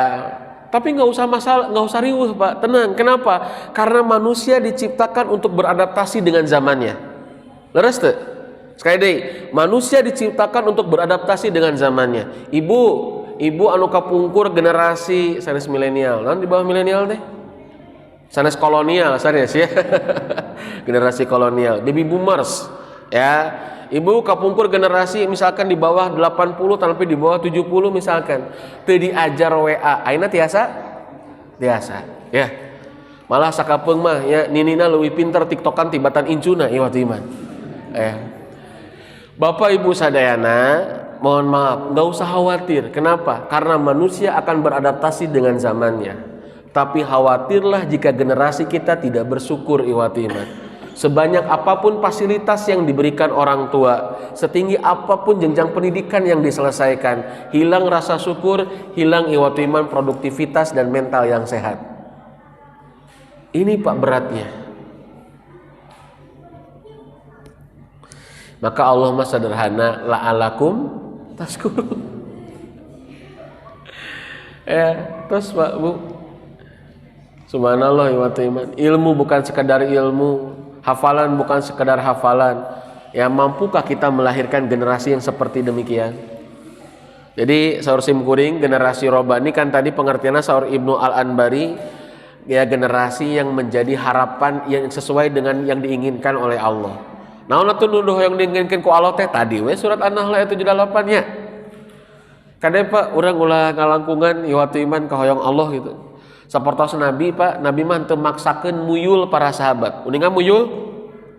tapi nggak usah masalah, nggak usah riuh Pak, tenang. Kenapa? Karena manusia diciptakan untuk beradaptasi dengan zamannya. Leres tuh? Sekali deh, manusia diciptakan untuk beradaptasi dengan zamannya. Ibu anu kapungkur generasi sanes milenial, nanti di bawah milenial deh. Sanes kolonial, sanes ya. Generasi kolonial, baby boomers. Ya, ibu kapungkur generasi misalkan di bawah 80 tapi di bawah 70 misalkan. Teu diajar WA, ayeuna tiasa ya. Malah sakapeung mah ya ninina leuwih pinter tiktokan tibatan incuna ieu waktu iman. Bapak Ibu sadayana, mohon maaf, enggak usah khawatir. Kenapa? Karena manusia akan beradaptasi dengan zamannya. Tapi khawatirlah jika generasi kita tidak bersyukur iwati iman. Sebanyak apapun fasilitas yang diberikan orang tua, setinggi apapun jenjang pendidikan yang diselesaikan, hilang rasa syukur, hilang iwatu iman, produktivitas dan mental yang sehat. Ini Pak beratnya. Maka Allah mah sederhana, la'alakum tashkurun. Terus Pak Bu, subhanallah iwatu iman, ilmu bukan sekadar ilmu, hafalan bukan sekedar hafalan. Ya, mampukah kita melahirkan generasi yang seperti demikian? Jadi saur simkuring generasi robani kan tadi pengertiannya saur Ibnu Al-Anbari ya, generasi yang menjadi harapan yang sesuai dengan yang diinginkan oleh Allah. Naon atuh nuduh yang diinginkan ku Allah teh tadi we surat An-Nahl ayat 78 nya. Kade Pak urang ulah ngalangkungan iwatu iman ka hoyong Allah gitu. Sapertos Nabi Pak, Nabi mah teu maksakeun muyul para sahabat. Uningan muyul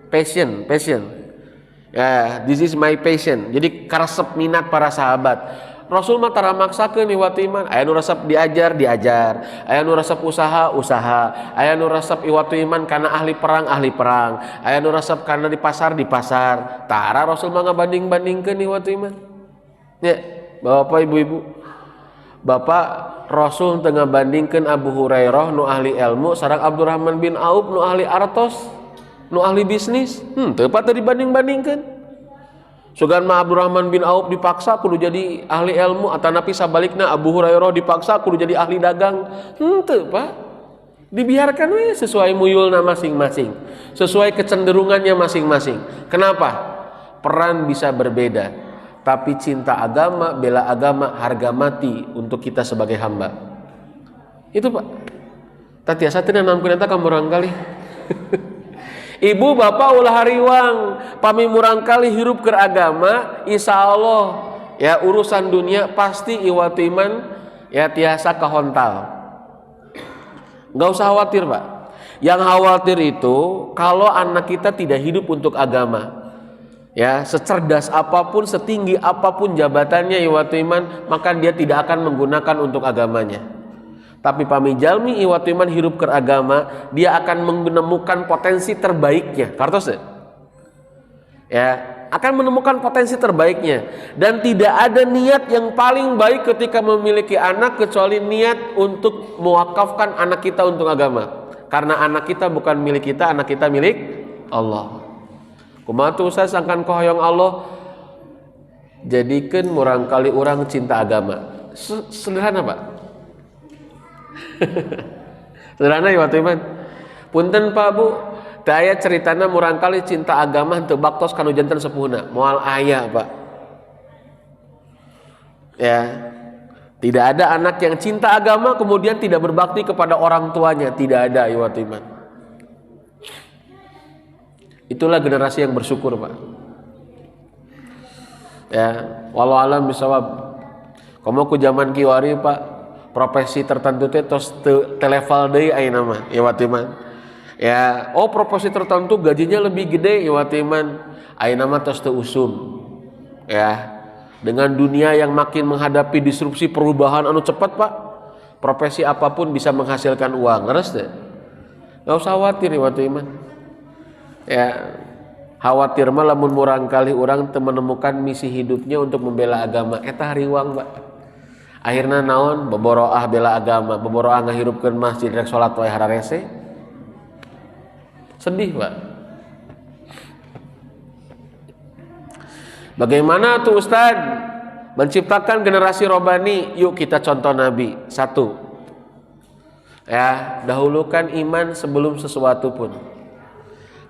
passion. Ya, this is my passion. Jadi karesep minat para sahabat. Rasul mah tara maksakeun iwatu iman. Aya nu resep diajar, aya nu resep usaha, aya nu resep iwatu iman kana ahli perang, aya nu resep kana di pasar. Tara Rasul mah ngabanding-bandingkeun iwatu iman. Ya, Bapak Ibu-ibu. Bapak Rasul tengah bandingkan Abu Hurairah nu ahli ilmu sareng Abdurrahman bin Auf nu ahli artos, nu ahli bisnis. Teu pateu dibanding-bandingkeun. Sugan mah Abdurrahman bin Auf dipaksa kudu jadi ahli ilmu atanapi sabalikna Abu Hurairah dipaksa kudu jadi ahli dagang. Teu Pak. Dibiarkan we sesuai muyulna masing-masing, sesuai kecenderungannya masing-masing. Kenapa? Peran bisa berbeda. Tapi cinta agama, bela agama, harga mati untuk kita sebagai hamba. Itu Pak. Tatiasa teu nanamkeun eta ka murang kali. Ibu bapak ulah hariwang, pami murang kali hirup keur agama, insyaallah ya urusan dunia pasti iwatu iman ya tiasa kahontal. Enggak usah khawatir Pak. Yang khawatir itu kalau anak kita tidak hidup untuk agama. Ya, secerdas apapun, setinggi apapun jabatannya iwatu iman, maka dia tidak akan menggunakan untuk agamanya. Tapi pami jalmi iwatu iman hirup ke agama, dia akan menemukan potensi terbaiknya. Kartos ya, akan menemukan potensi terbaiknya. Dan tidak ada niat yang paling baik ketika memiliki anak kecuali niat untuk mewakafkan anak kita untuk agama. Karena anak kita bukan milik kita, anak kita milik Allah. Kumaha tuh Ustaz sangkan kohoyong Allah, jadikan murang kali orang cinta agama. Sederhana Pak. Sederhana ya waktu iman. Punten Pak Bu, teu aya ceritana murangkali cinta agama teu baktos kanu janten sepuhna moal aya Pak. Ya, tidak ada anak yang cinta agama kemudian tidak berbakti kepada orang tuanya, tidak ada iwat iman. Itulah generasi yang bersyukur Pak. Ya, walau alam bisawab. Komo ku zaman kiwari Pak, profesi tertentu teh tos televal deui ayeuna mah iwat iman. Ya, oh profesi tertentu gajinya lebih gede iwat iman. Ayeuna mah tos teu usum. Ya, dengan dunia yang makin menghadapi disrupsi perubahan anu cepat Pak, profesi apapun bisa menghasilkan uang, ngeres teh. Enggak usah khawatir iwat iman. Ya, khawatir mah lamun murangkali urang teu menemukan misi hidupnya untuk membela agama eta hariwang Pak. Akhirna naon boboroah bela agama, boboroah ngahirupkeun masjid rek salat wae hararese. Sedih Pak. Bagaimana tuh Ustaz menciptakan generasi robani? Yuk kita contoh Nabi. 1. Ya, dahulukan iman sebelum sesuatu pun.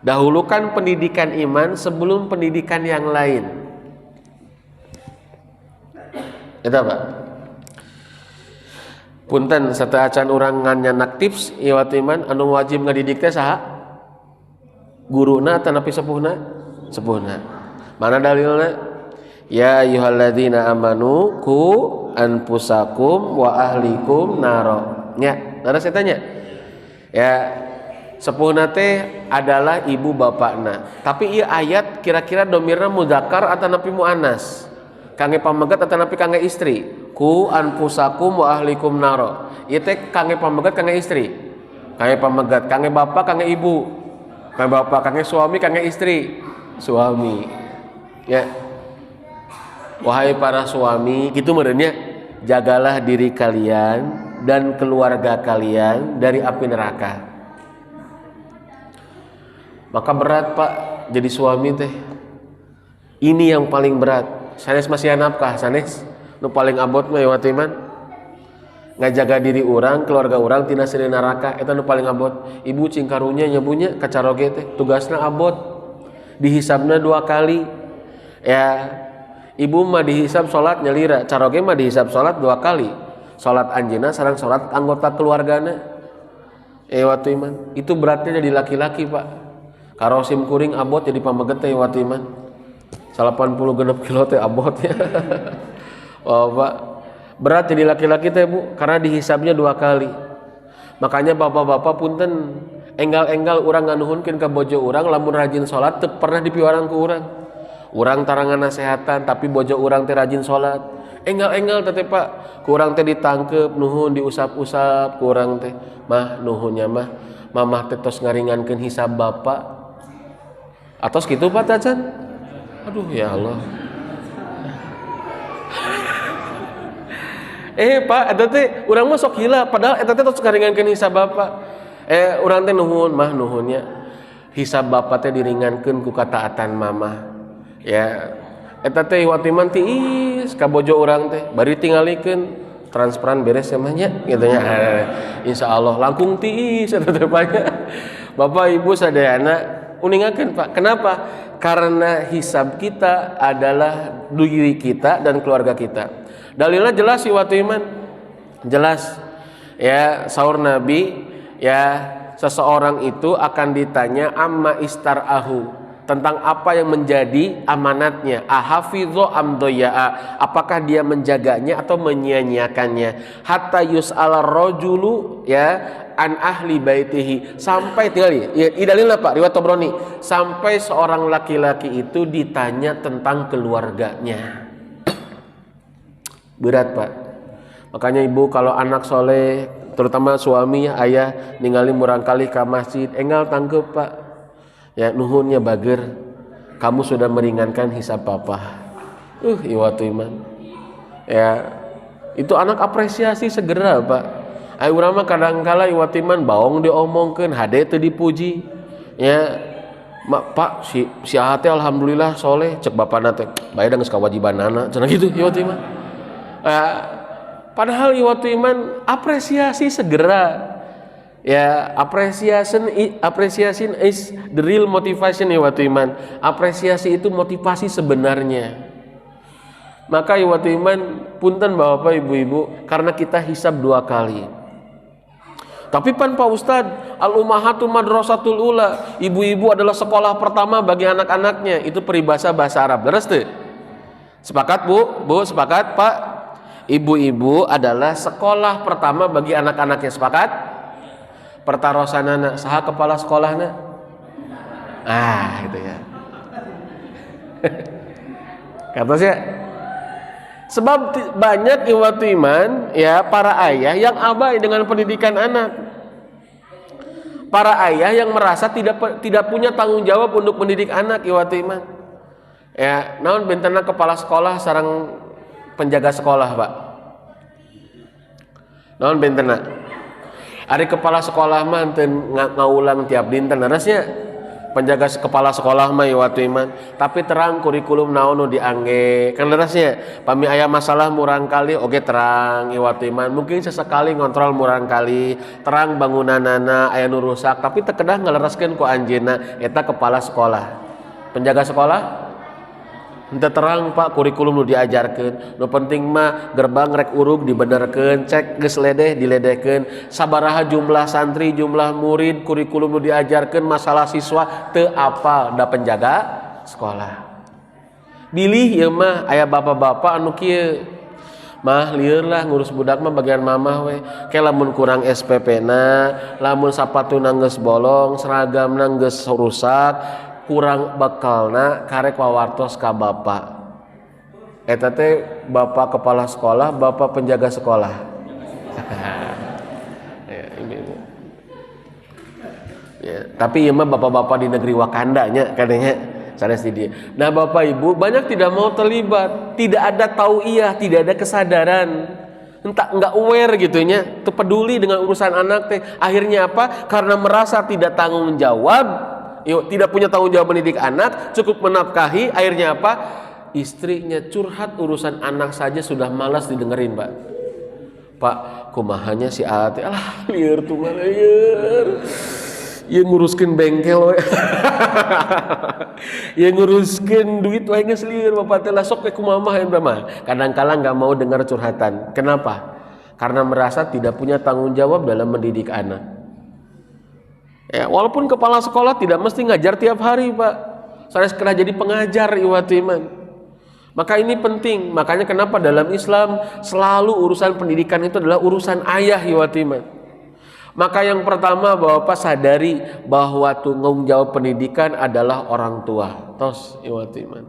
Dahulukan pendidikan iman sebelum pendidikan yang lain. Itu Pak. Punten sateu acan urang nganyanak tips iwat iman anu wajib ngadidik teh saha? Guruna atau napi sepuhna? Sepuhna. Mana dalilna? Ya ayyuhalladzina amanu ku anfusakum wa ahlikum naro. Nya, nara saya tanya. Ya, sepuhna teh adalah ibu bapakna. Tapi ieu ayat kira-kira domirna mudzakkar atau napi muannas? Kangge pamegat atau napi kangge istri? Ku anfusakum wa ahlikum naro. Ieu teh kangge pamegat kangge istri. Kangge pamegat, kangge bapak, kangge ibu. Kangge bapak, kangge suami, kangge istri. Suami. Ya. Wahai para suami, gitu merenya, jagalah diri kalian dan keluarga kalian dari api neraka. Maka berat Pak jadi suami teh. Ini yang paling berat. Sanes masih nafkah, sanes nu paling abot mah iwat iman. Ngajaga diri orang, keluarga orang tina seri neraka eta nu paling abot. Ibu cing karunya nyebunya kacaroge teh tugasna abot. Dihisabna 2 kali. Ya, ibu mah dihisab salat nyalira, caroge mah dihisab salat 2 kali. Salat anjeunna sareng salat anggota keluargana. Iwat iman. Itu beratnya jadi laki-laki Pak. Karosim kuring abot jadi pameget teh iwat iman. 86 kilo teh abot ya. Oh Pak, berat jadi laki-laki teh Bu, karena dihisabnya 2 kali. Makanya bapak-bapak punten enggal-enggal urang nganuhunkeun ka bojo urang lamun rajin salat teu pernah dipiwarang ku urang. Urang tarangan nasehatan tapi bojo urang teh rajin salat. Enggal-enggal teh Pak, ku urang teh ditangkep nuhun diusap-usap ku urang teh. Mah nuhunnya mah mamah teh tos ngaringankeun hisab bapak. Atos kitu Pak Tacan? Aduh ya Allah. Pak, eta teh urang mah sok hila padahal eta teh tos ngaringankeun hisab bapak. Urang teh nuhun mah nuhunnya. Hisab bapak teh diringankeun ku kataatan mamah. Ya, eta teh iwat iman tiis ka bojo urang teh bari tingalikeun transparan beres ya mah nya kitu nya. Insyaallah langkung tiis eta teh Bapak Ibu sadayana uningakeun Pak. Kenapa? Karena hisab kita adalah diri kita dan keluarga kita. Dalilnya jelas iwat iman. Jelas. Ya, saur Nabi, ya, seseorang itu akan ditanya amma istarahu, tentang apa yang menjadi amanatnya. Ahafidho amdoya'a, apakah dia menjaganya atau menyia-nyiakannya. Hatta yus'ala rajulu ya an ahli baitihi, sampai tinggal ya, dalilnya Pak riwayat Tabrani, sampai seorang laki-laki itu ditanya tentang keluarganya. Berat Pak. Makanya ibu kalau anak soleh, terutama suami ya ayah ningali murangkali ka masjid, enggal tangkep Pak. Ya nuhunnya bager, kamu sudah meringankan hisab papa. Iwatu iman. Ya, itu anak apresiasi segera Pak. Ayo urang mah kadangkala iwatu iman baong diomongkeun, hade teu dipuji. Ya, Pak si Ahate alhamdulillah soleh, cek bapana teh bae da geus kawajibanana, cenah gitu iwatu iman. Padahal iwatu iman apresiasi segera. Ya, appreciation is the real motivation ya waktu iman. Apresiasi itu motivasi sebenarnya. Maka ya waktu iman, punten Bapak Ibu-ibu, karena kita hisab 2 kali. Tapi pan Pak Ustadz, al-ummahatul madrasatul ula, ibu-ibu adalah sekolah pertama bagi anak-anaknya. Itu peribahasa bahasa Arab. Beres tuh? Sepakat Bu? Bu, sepakat Pak? Ibu-ibu adalah sekolah pertama bagi anak-anaknya. Sepakat? Pertarosanana saha kepala sekolahna? Gitu ya. Kata saya, sebab banyak waktu iman ya para ayah yang abai dengan pendidikan anak. Para ayah yang merasa tidak punya tanggung jawab untuk mendidik anak waktu iman. Ya, naon bentana kepala sekolah sareng penjaga sekolah, Pak. Naon bentana? Ari kepala sekolah mah teu ngaulang tiap dinten harusnya penjaga kepala sekolah mah waktu iman, tapi terang kurikulum naon nu diangge kan lerasnya pami aya masalah murang kali oge terang waktu iman, mungkin sesekali ngontrol murang kali terang bangunanana aya nu rusak tapi teu kedah ngaleraskeun ku anjeunna eta kepala sekolah. Penjaga sekolah henteu terang Pak kurikulum nu diajarkeun, nu penting mah gerbang rek urug dibenerkeun, cek geus ledeh diledehkeun, sabaraha jumlah santri, jumlah murid, kurikulum nu diajarkeun, masalah siswa teu apal da penjaga sekolah. Bilih ieu mah aya bapak-bapak anu kieu mah lieur lah ngurus budak mah bagian mamah we, ke lamun kurang SPP-na, lamun sapatuna geus bolong, seragamna geus rusak, kurang bekalna karek wawartos ka bapak. Eta teh bapak kepala sekolah, bapak penjaga sekolah. Ya, tapi ieu mah bapak-bapak di negeri Wakanda nya kadenya sanes di dia. Nah, Bapak Ibu banyak tidak mau terlibat, tidak ada tauiyah, tidak ada kesadaran. Entah enggak aware gitu nya, teu peduli dengan urusan anak teh. Akhirnya apa? Karena merasa tidak tanggung jawab, tidak punya tanggung jawab mendidik anak, cukup menafkahi, akhirnya apa? Istrinya curhat urusan anak saja sudah malas didengerin, Pak. Pak, kumahanya si Ate, alah lieur tuh mah lieur. Ieu nguruskeun bengkel we. Ieu nguruskeun duit we geus lieur bapak teh lah sok ke kumaha mah mah. Kadang-kala enggak mau dengar curhatan. Kenapa? Karena merasa tidak punya tanggung jawab dalam mendidik anak. Ya, walaupun kepala sekolah tidak mesti ngajar tiap hari, Pak. Saya sekarang jadi pengajar waktu iman. Maka ini penting. Makanya kenapa dalam Islam selalu urusan pendidikan itu adalah urusan ayah waktu iman. Maka yang pertama Bapak sadari bahwa tanggung jawab pendidikan adalah orang tua. Tos waktu iman.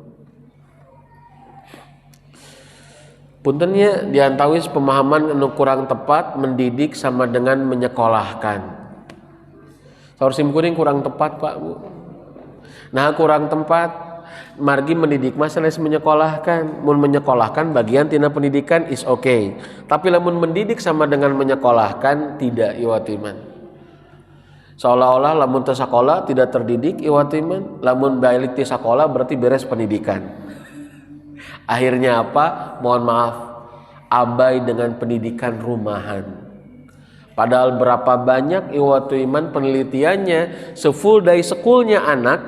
Puntennya diantawis pemahaman anu kurang tepat, mendidik sama dengan menyekolahkan. Saur simkuring kurang tepat Pak Bu. Nah kurang tepat margi mendidik mah sanes menyekolahkan. Mun menyekolahkan bagian tina pendidikan is okay. Tapi lamun mendidik sama dengan menyekolahkan tidak iwatiman. Seolah-olah lamun teu sakola tidak terdidik iwatiman. Lamun balik ti sakola berarti beres pendidikan. Akhirnya apa? Mohon maaf, abai dengan pendidikan rumahan. Padahal berapa banyak waktu iman penelitiannya sefull day schoolnya anak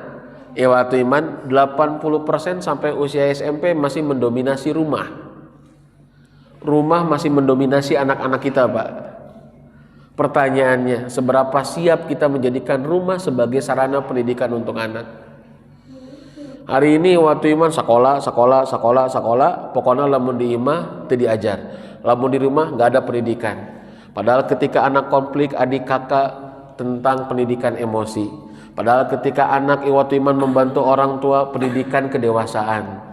waktu iman 80% sampai usia SMP masih mendominasi rumah. Rumah masih mendominasi anak-anak kita, Pak. Pertanyaannya, seberapa siap kita menjadikan rumah sebagai sarana pendidikan untuk anak? Hari ini waktu iman sekolah, pokoknya lamun di imah teu diajar. Lamun di rumah enggak ada pendidikan. Padahal ketika anak konflik adik kakak tentang pendidikan emosi. Padahal ketika anak waktu iman membantu orang tua pendidikan kedewasaan.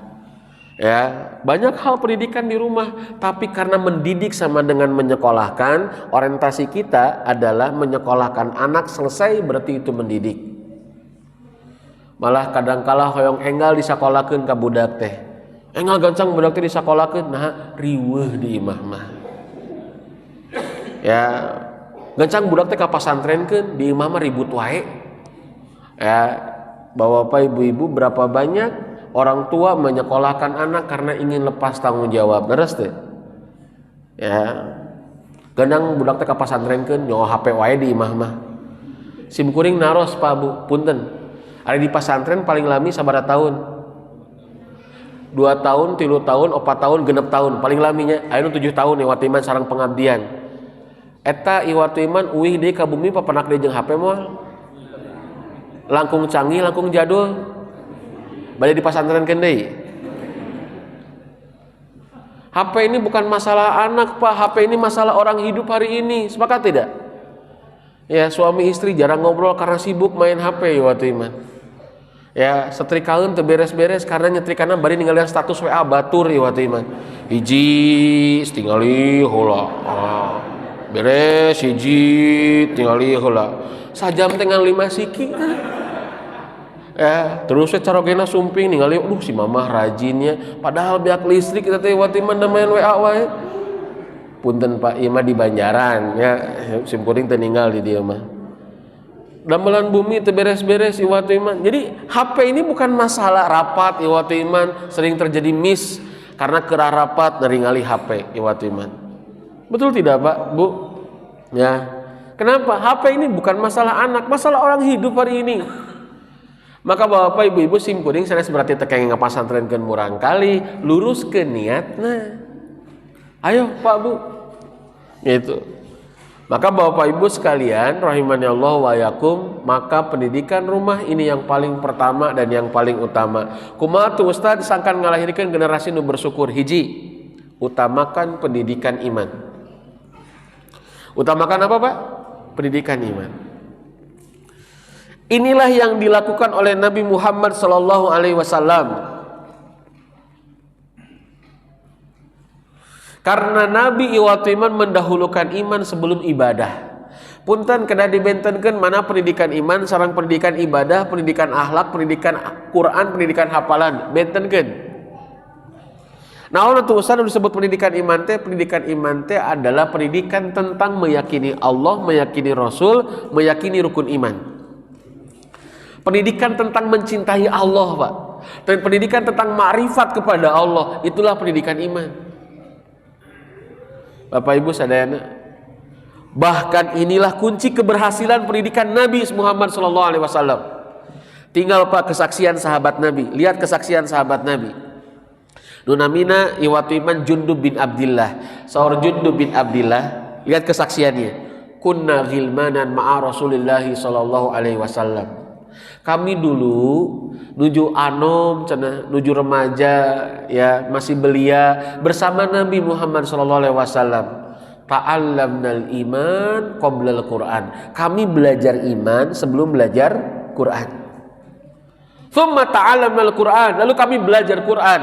Ya, banyak hal pendidikan di rumah, tapi karena mendidik sama dengan menyekolahkan, orientasi kita adalah menyekolahkan anak selesai berarti itu mendidik. Malah kadangkala hoyong enggal disakolahkeun ka budak teh. Enggal gancang budak teh disakolahkeun, nah riweuh di imah mah. Ya, gancang budak teh ka pasantrenkeun di imah mah ribut wae. Ya, Bapak Ibu-ibu berapa banyak orang tua menyekolahkan anak karena ingin lepas tanggung jawab. Beres teh? Ya. Gandang budak teh ka pasantrenkeun nyawa HP wae di imah mah. Sim kuring naros Pak Bu, punten. Ari di pasantren paling lami sabaraha tahun? 2 tahun, 3 tahun, 4 tahun, 6 tahun paling laminya. Aya nu 7 tahun iwat iman sareng pengabdian. Eta iwat iman uih deui ka bumi papanak deui jeung HP moal. Langkung canggih, langkung jadul. Bade di pasantrenkeun deui. HP ini bukan masalah anak Pak, HP ini masalah orang hidup hari ini. Sepakat tidak? Ya, suami istri jarang ngobrol karena sibuk main HP waktu iman. Ya, setrikaeun teu beres-beres karena nyetrikana bari ninggalin status WA batur waktu iman. Hiji tingali heula. Beres hiji tingali heula. Sajam teh ngan 5 siki. Ya, terus carogena sumping ningali si mamah rajinnya padahal biak listrik kita teh waktu iman main WA wae. Punten Pak, ieu mah di Banjaran ya, sim kuring teh ninggal di dieu mah. Damelan bumi teu beres-beres iwatu iman. Jadi HP ini bukan masalah rapat iwatu iman, sering terjadi miss karena kerah rapat neringali HP iwatu iman. Betul tidak Pak, Bu? Ya. Kenapa? HP ini bukan masalah anak, masalah orang hidup hari ini. Maka Bapak Ibu-ibu sim kuring sanes berarti teh kenging ngapasantrenkeun murang kali, luruskeun niatna. Ayo Pak Bu. Gitu. Maka Bapak Ibu sekalian rahimani Allah wa yakum, maka pendidikan rumah ini yang paling pertama dan yang paling utama. Kumaha tuh Ustaz sangkan ngalahirkeun generasi nu bersyukur. Hiji, utamakan pendidikan iman. Utamakan apa Pak? Pendidikan iman. Inilah yang dilakukan oleh Nabi Muhammad sallallahu alaihi wasallam. Karena Nabi iwatu iman mendahulukan iman sebelum ibadah. Punten kena dibentenkeun mana pendidikan iman sareng pendidikan ibadah, pendidikan akhlak, pendidikan Quran, pendidikan hafalan, bentenkeun. Naon atuh Ustaz disebut pendidikan iman teh? Pendidikan iman teh adalah pendidikan tentang meyakini Allah, meyakini Rasul, meyakini rukun iman. Pendidikan tentang mencintai Allah, Pak. Dan pendidikan tentang ma'rifat kepada Allah, itulah pendidikan iman. Bapak Ibu sadayana, bahkan inilah kunci keberhasilan pendidikan Nabi Muhammad SAW. Tinggal Pak kesaksian sahabat Nabi. Lihat kesaksian sahabat Nabi. Nunamina iwatu iman Jundub bin Abdillah. Saur Jundub bin Abdillah, lihat kesaksiannya. Kunna ghilmanan ma'a Rasulillahi SAW. Kami dulu nuju anom, nuju remaja, ya masih belia bersama Nabi Muhammad SAW. Ta'allamnal iman qoblal Quran. Kami belajar iman sebelum belajar Quran. Thumma ta'allamnal Quran. Lalu kami belajar Quran.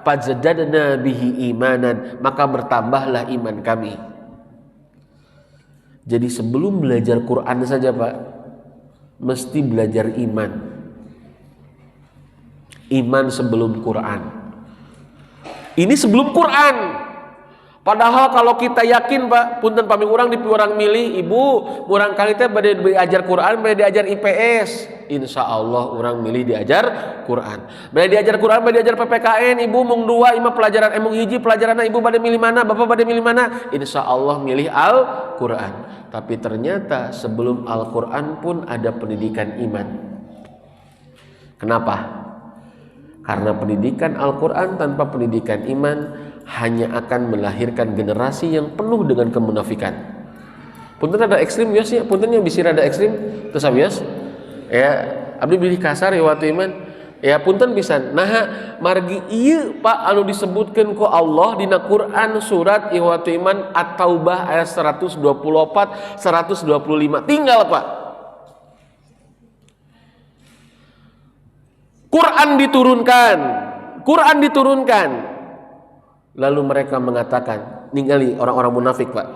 Fazadadna bihi imanan. Maka bertambahlah iman kami. Jadi sebelum belajar Quran saja Pak, mesti belajar iman. Iman sebelum Quran. Ini sebelum Quran. Padahal kalau kita yakin Pak, punten pami urang di urang milih ibu, urang kali teh bade diajar Quran, bade diajar IPS. Insya Allah urang milih diajar Quran. Bade diajar Quran, bade diajar PPKN, ibu mung 2, imah pelajaran mung hiji, pelajaran ibu bade milih mana, bapak bade milih mana? Insya Allah milih Al-Quran. Tapi ternyata sebelum Al-Quran pun ada pendidikan iman. Kenapa? Karena pendidikan Al-Quran tanpa pendidikan iman hanya akan melahirkan generasi yang penuh dengan kemunafikan. Punten ada ekstrim ya sih, punten yang bisa ada ekstrim terus abias. Ya, abdi bilih kasar ya waktu iman. Ya punten pisan. Nah, margi ieu Pak anu disebutkeun ku Allah dina Quran surat iwatu iman At-Taubah ayat 124 125. Tinggal Pak. Quran diturunkan. Lalu mereka mengatakan, ningali orang-orang munafik Pak.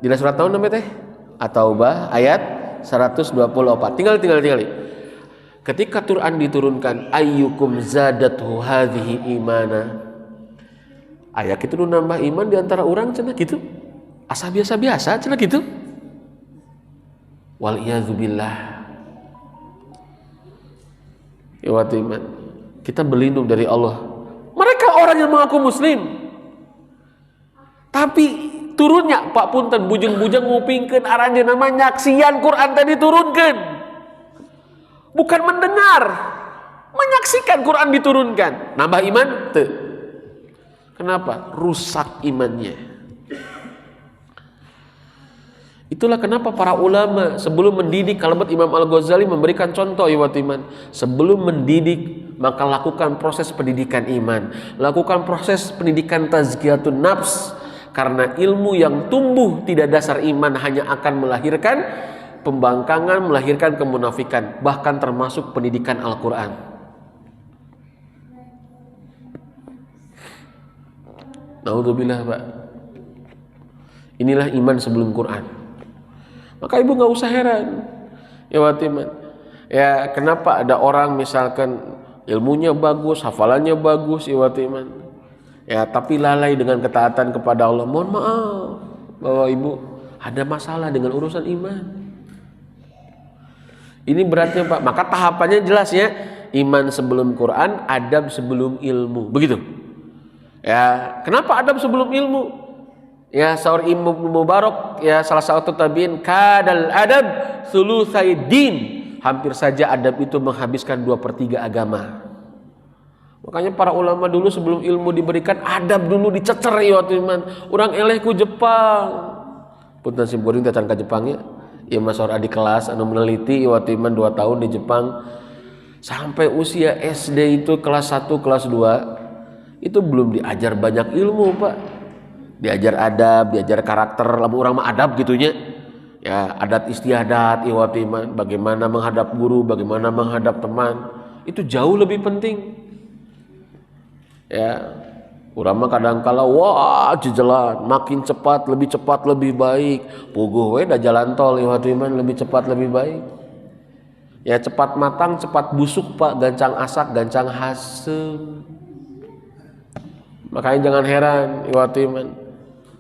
Dina surat tahun namanya teh At-Taubah ayat 124. Tinggal. Ketika Quran diturunkan, ayyukum zadatuhu hadhihi imana. Aya kitu nu nambah iman di antara urang cenah kitu. Asa biasa-biasa cenah kitu. Wal iyadzubillah. Iwatu iman. Kita berlindung dari Allah. Mereka orang yang mengaku muslim. Tapi turunnya Pak punten bujeng-bujeng ngupingkeun aranjeun nama nyaksian Quran tadi turunkeun. Bukan mendengar, menyaksikan Quran diturunkan. Nambah iman? Teu. Kenapa? Rusak imannya. Itulah kenapa para ulama sebelum mendidik, kalimat Imam Al-Ghazali memberikan contoh iwat iman. Sebelum mendidik, maka lakukan proses pendidikan iman, lakukan proses pendidikan tazkiyatun nafs. Karena ilmu yang tumbuh tidak dasar iman hanya akan melahirkan pembangkangan, melahirkan kemunafikan, bahkan termasuk pendidikan Al-Quran. Naudzubillah Pak. Inilah iman sebelum Quran. Maka ibu nggak usah heran, ya Watiman. Ya kenapa ada orang misalkan ilmunya bagus, hafalannya bagus, ya Watiman. Ya tapi lalai dengan ketaatan kepada Allah. Mohon maaf, Bapak Ibu, ada masalah dengan urusan iman. Ini beratnya Pak. Maka tahapannya jelas ya. Iman sebelum Quran, adab sebelum ilmu. Begitu. Ya kenapa adab sebelum ilmu? Ya saur Ibnu Mubarak, ya salah satu tabiin, kadal adab thulutsai din. Hampir saja adab itu menghabiskan 2/3 agama. Makanya para ulama dulu sebelum ilmu diberikan, adab dulu dicecer ya iman. Urang eleh ku Jepang. Punten sim kuring datang ke Jepang ya. Ya masor adik kelas anu meneliti ya iman 2 tahun di Jepang. Sampai usia SD itu kelas 1, kelas 2 itu belum diajar banyak ilmu, Pak. Diajar adab, diajar karakter, lamun urang mah adab gitunya. Ya, adat istiadat, iman, bagaimana menghadap guru, bagaimana menghadap teman. Itu jauh lebih penting. Ya, urang mah kadang-kala wah jejelan, makin cepat, lebih baik. Puguh we da jalan tol iman lebih cepat, lebih baik. Ya, cepat matang, cepat busuk, Pak, gancang asak, gancang hasem. Makanya jangan heran iman.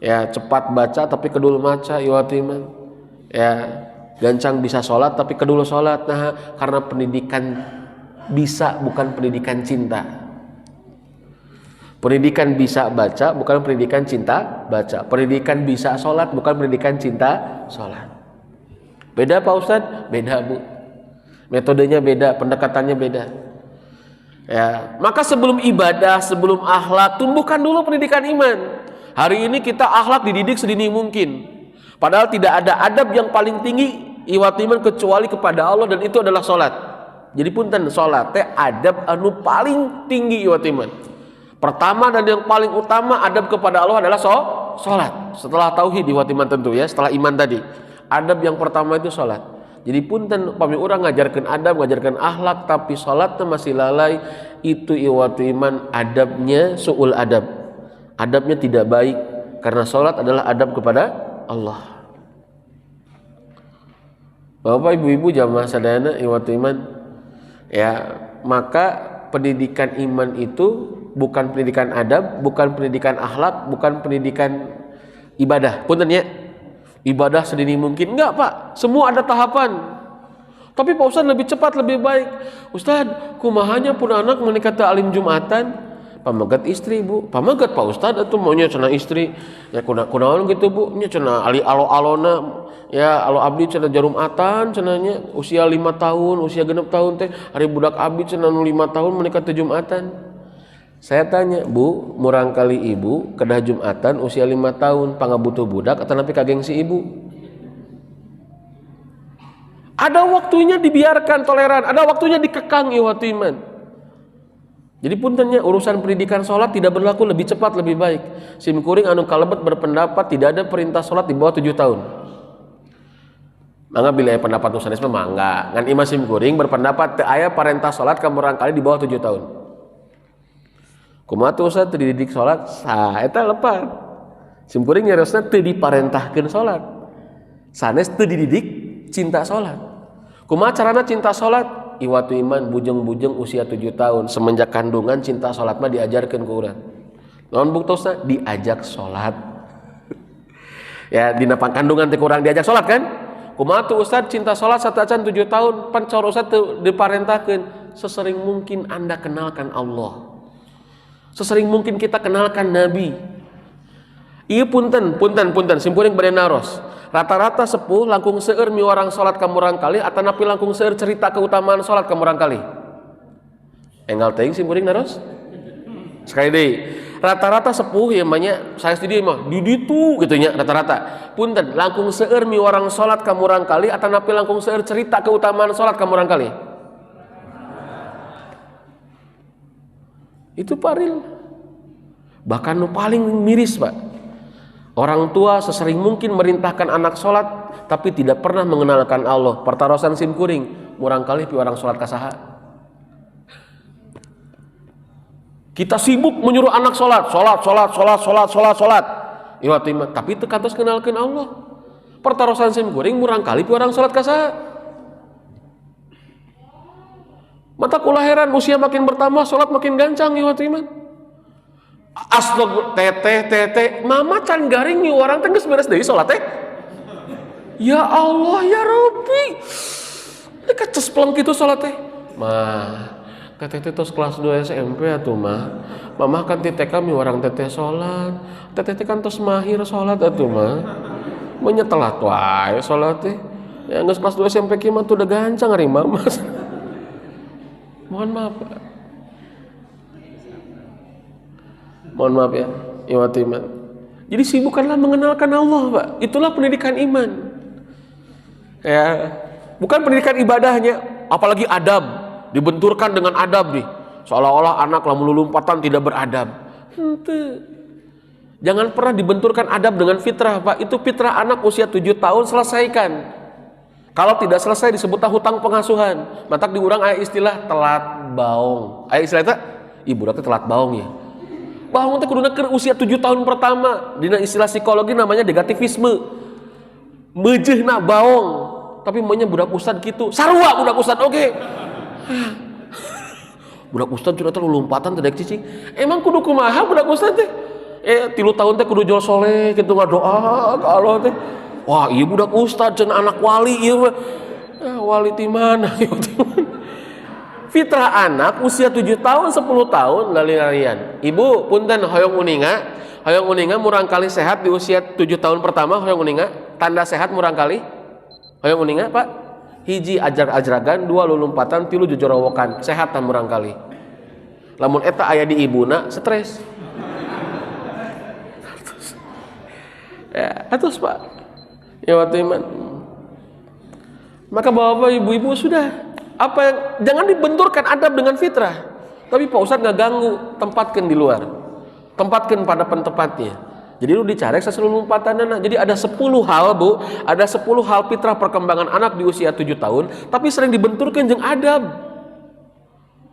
Ya cepat baca tapi kedul maca iwatiman. Ya gancang bisa sholat tapi kedul sholat. Nah karena pendidikan bisa bukan pendidikan cinta. Pendidikan bisa baca bukan pendidikan cinta baca. Pendidikan bisa sholat bukan pendidikan cinta sholat. Beda Pak Ustadz? Beda Bu. Metodenya beda, pendekatannya beda. Ya maka sebelum ibadah, sebelum akhlak, tumbuhkan dulu pendidikan iman. Hari ini kita akhlak dididik sedini mungkin. Padahal tidak ada adab yang paling tinggi iwatiman kecuali kepada Allah, dan itu adalah sholat. Jadi punten sholat teh adab anu paling tinggi iwatiman. Pertama dan yang paling utama adab kepada Allah adalah sholat. Setelah tauhid iwatiman tentu ya, setelah iman tadi. Adab yang pertama itu sholat. Jadi punten pami urang ngajarkan adab, ngajarkan akhlak, tapi sholatnya masih lalai, itu iwatiman adabnya su'ul adab. Adabnya tidak baik, karena sholat adalah adab kepada Allah. Bapak ibu-ibu jamaah sadayana iwat iman, ya maka pendidikan iman itu bukan pendidikan adab, bukan pendidikan akhlak, bukan pendidikan ibadah. Punten ya, ibadah sedini mungkin enggak Pak, semua ada tahapan. Tapi Pak Ustadz lebih cepat lebih baik. Ustadz kumahanya pun anak menikah alim Jumatan. Pamagat istri Bu, pamagat Pak Ustadz itu maunya cenah istri ya kunaon gitu Bu, nya cenah ali alo-alona ya alo abdi cenah Jumatan cenahnya usia 5 tahun, usia 6 tahun teh hari budak abdi cenah 5 tahun menikah teh Jumatan. Saya tanya Bu, murang kali ibu kedah Jumatan usia 5 tahun pangabutuh budak atau napi kageng si ibu. Ada waktunya dibiarkan toleran, ada waktunya dikekang iwatiman. Jadi puntennya urusan pendidikan sholat tidak berlaku lebih cepat lebih baik. Sim kuring anu kalebet berpendapat tidak ada perintah sholat di bawah 7 tahun. Mangga bila pendapat nusanisme mangga. Ngan imam sim kuring berpendapat teu aya perintah sholat ka murang kali di bawah 7 tahun. Kumaha teu usah teu dididik sholat? Sah eta lepat. Sim kuring nyaresna teu diparentahkeun sholat. Sanes teu dididik cinta sholat. Kumaha carana cinta sholat? Iwatu iman bujeng-bujeng usia 7 tahun semenjak kandungan cinta sholat mah diajarkan ke urang. Naon buktosna? Diajak sholat. Ya di napang kandungan teh kurang diajak sholat kan? Kumaha tuh Ustad cinta sholat satacan 7 tahun pan cor Ustad teu diparentahkeun. Sesering mungkin Anda kenalkan Allah. Sesering mungkin kita kenalkan Nabi. Iya punten simpuring bade naros. Rata-rata sepuh langkung seueur miwarang salat ka murang kali atanapi langkung seueur cerita keutamaan salat ka murang kali. Enggal teuing simpuring naros. Sekali deui. Rata-rata sepuh ieu mah nya saya di dieu mah di ditu kitu nya rata-rata. Punten langkung seueur miwarang salat ka murang kali atanapi langkung seueur cerita keutamaan salat ka murang kali. Itu paril. Bahkan nu paling miris, Pak. Orang tua sesering mungkin merintahkan anak sholat tapi tidak pernah mengenalkan Allah. Pertarosan simkuring murang kali pi orang sholat kasaha. Kita sibuk menyuruh anak sholat. Iya tapi teu kantos kenalkeun Allah. Pertarosan simkuring murang kali pi orang sholat kasaha. Mata kulahiran usia makin bertambah sholat makin gancang ieu iman. Astag teteh mama can garing nih orang teh geus beres deui salat teh. Ya Allah ya Rabbi. Dekat ces peleng kitu salat teh. Mah, ka teteh tos kelas 2 SMP atuh mah. Mama kan ti TK mi orang teteh salat. Teteh kan tos mahir salat atuh mah. Menyetelat wae salat teh. Ya geus kelas 2 SMP kieu mah tuh udah gancang ari mama. Mohon maaf, Pak. Mohon maaf ya, iwati iman. Jadi sibukkanlah mengenalkan Allah, Pak. Itulah pendidikan iman. Ya, bukan pendidikan ibadahnya, apalagi adab. Dibenturkan dengan adab nih. Seolah-olah anak lamun lulumpatan tidak beradab. Henteu. Jangan pernah dibenturkan adab dengan fitrah, Pak. Itu fitrah anak usia 7 tahun selesaikan. Kalau tidak selesai disebutlah hutang pengasuhan. Matak diurang aya istilah telat baong. Aya istilah eta, ibu teh telat baong ya. Baong teh kuduna keur usia 7 tahun pertama. Dina istilah psikologi namanya negativisme. Meujeuhna baong, tapi meunya budak ustad kitu. Sarua budak ustad oge. Budak ustad cenah teh lulumpatan teh daek cicing. Emang kudu kumaha budak ustad teh? 3 tahun teh kudu jol soleh kitu ngadoa ka Allah teh. Wah, iya budak ustad cenah anak wali ieu mah. Wali ti mana? Fitrah anak usia 7 tahun 10 tahun lari-larian. Ibu punten hoyong uninga murang kali sehat di usia 7 tahun pertama hoyong uninga. Tanda sehat murang kali. Hoyong uninga, Pak. Hiji ajar-ajragan, 2 lulumpatan, 3 jojorowokan. Sehat murang kali. Lamun eta aya di ibuna stres. Ya, atus Pak. Ya waktu iman. Maka bapak ibu-ibu sudah apa yang jangan dibenturkan adab dengan fitrah. Tapi Pak Ustadz nggak ganggu, tempatkan di luar, tempatkan pada tempatnya. Jadi lu dicari seseluruh lompatanana. Jadi ada 10 hal Bu, ada 10 hal fitrah perkembangan anak di usia 7 tahun, tapi sering dibenturkan jeung adab.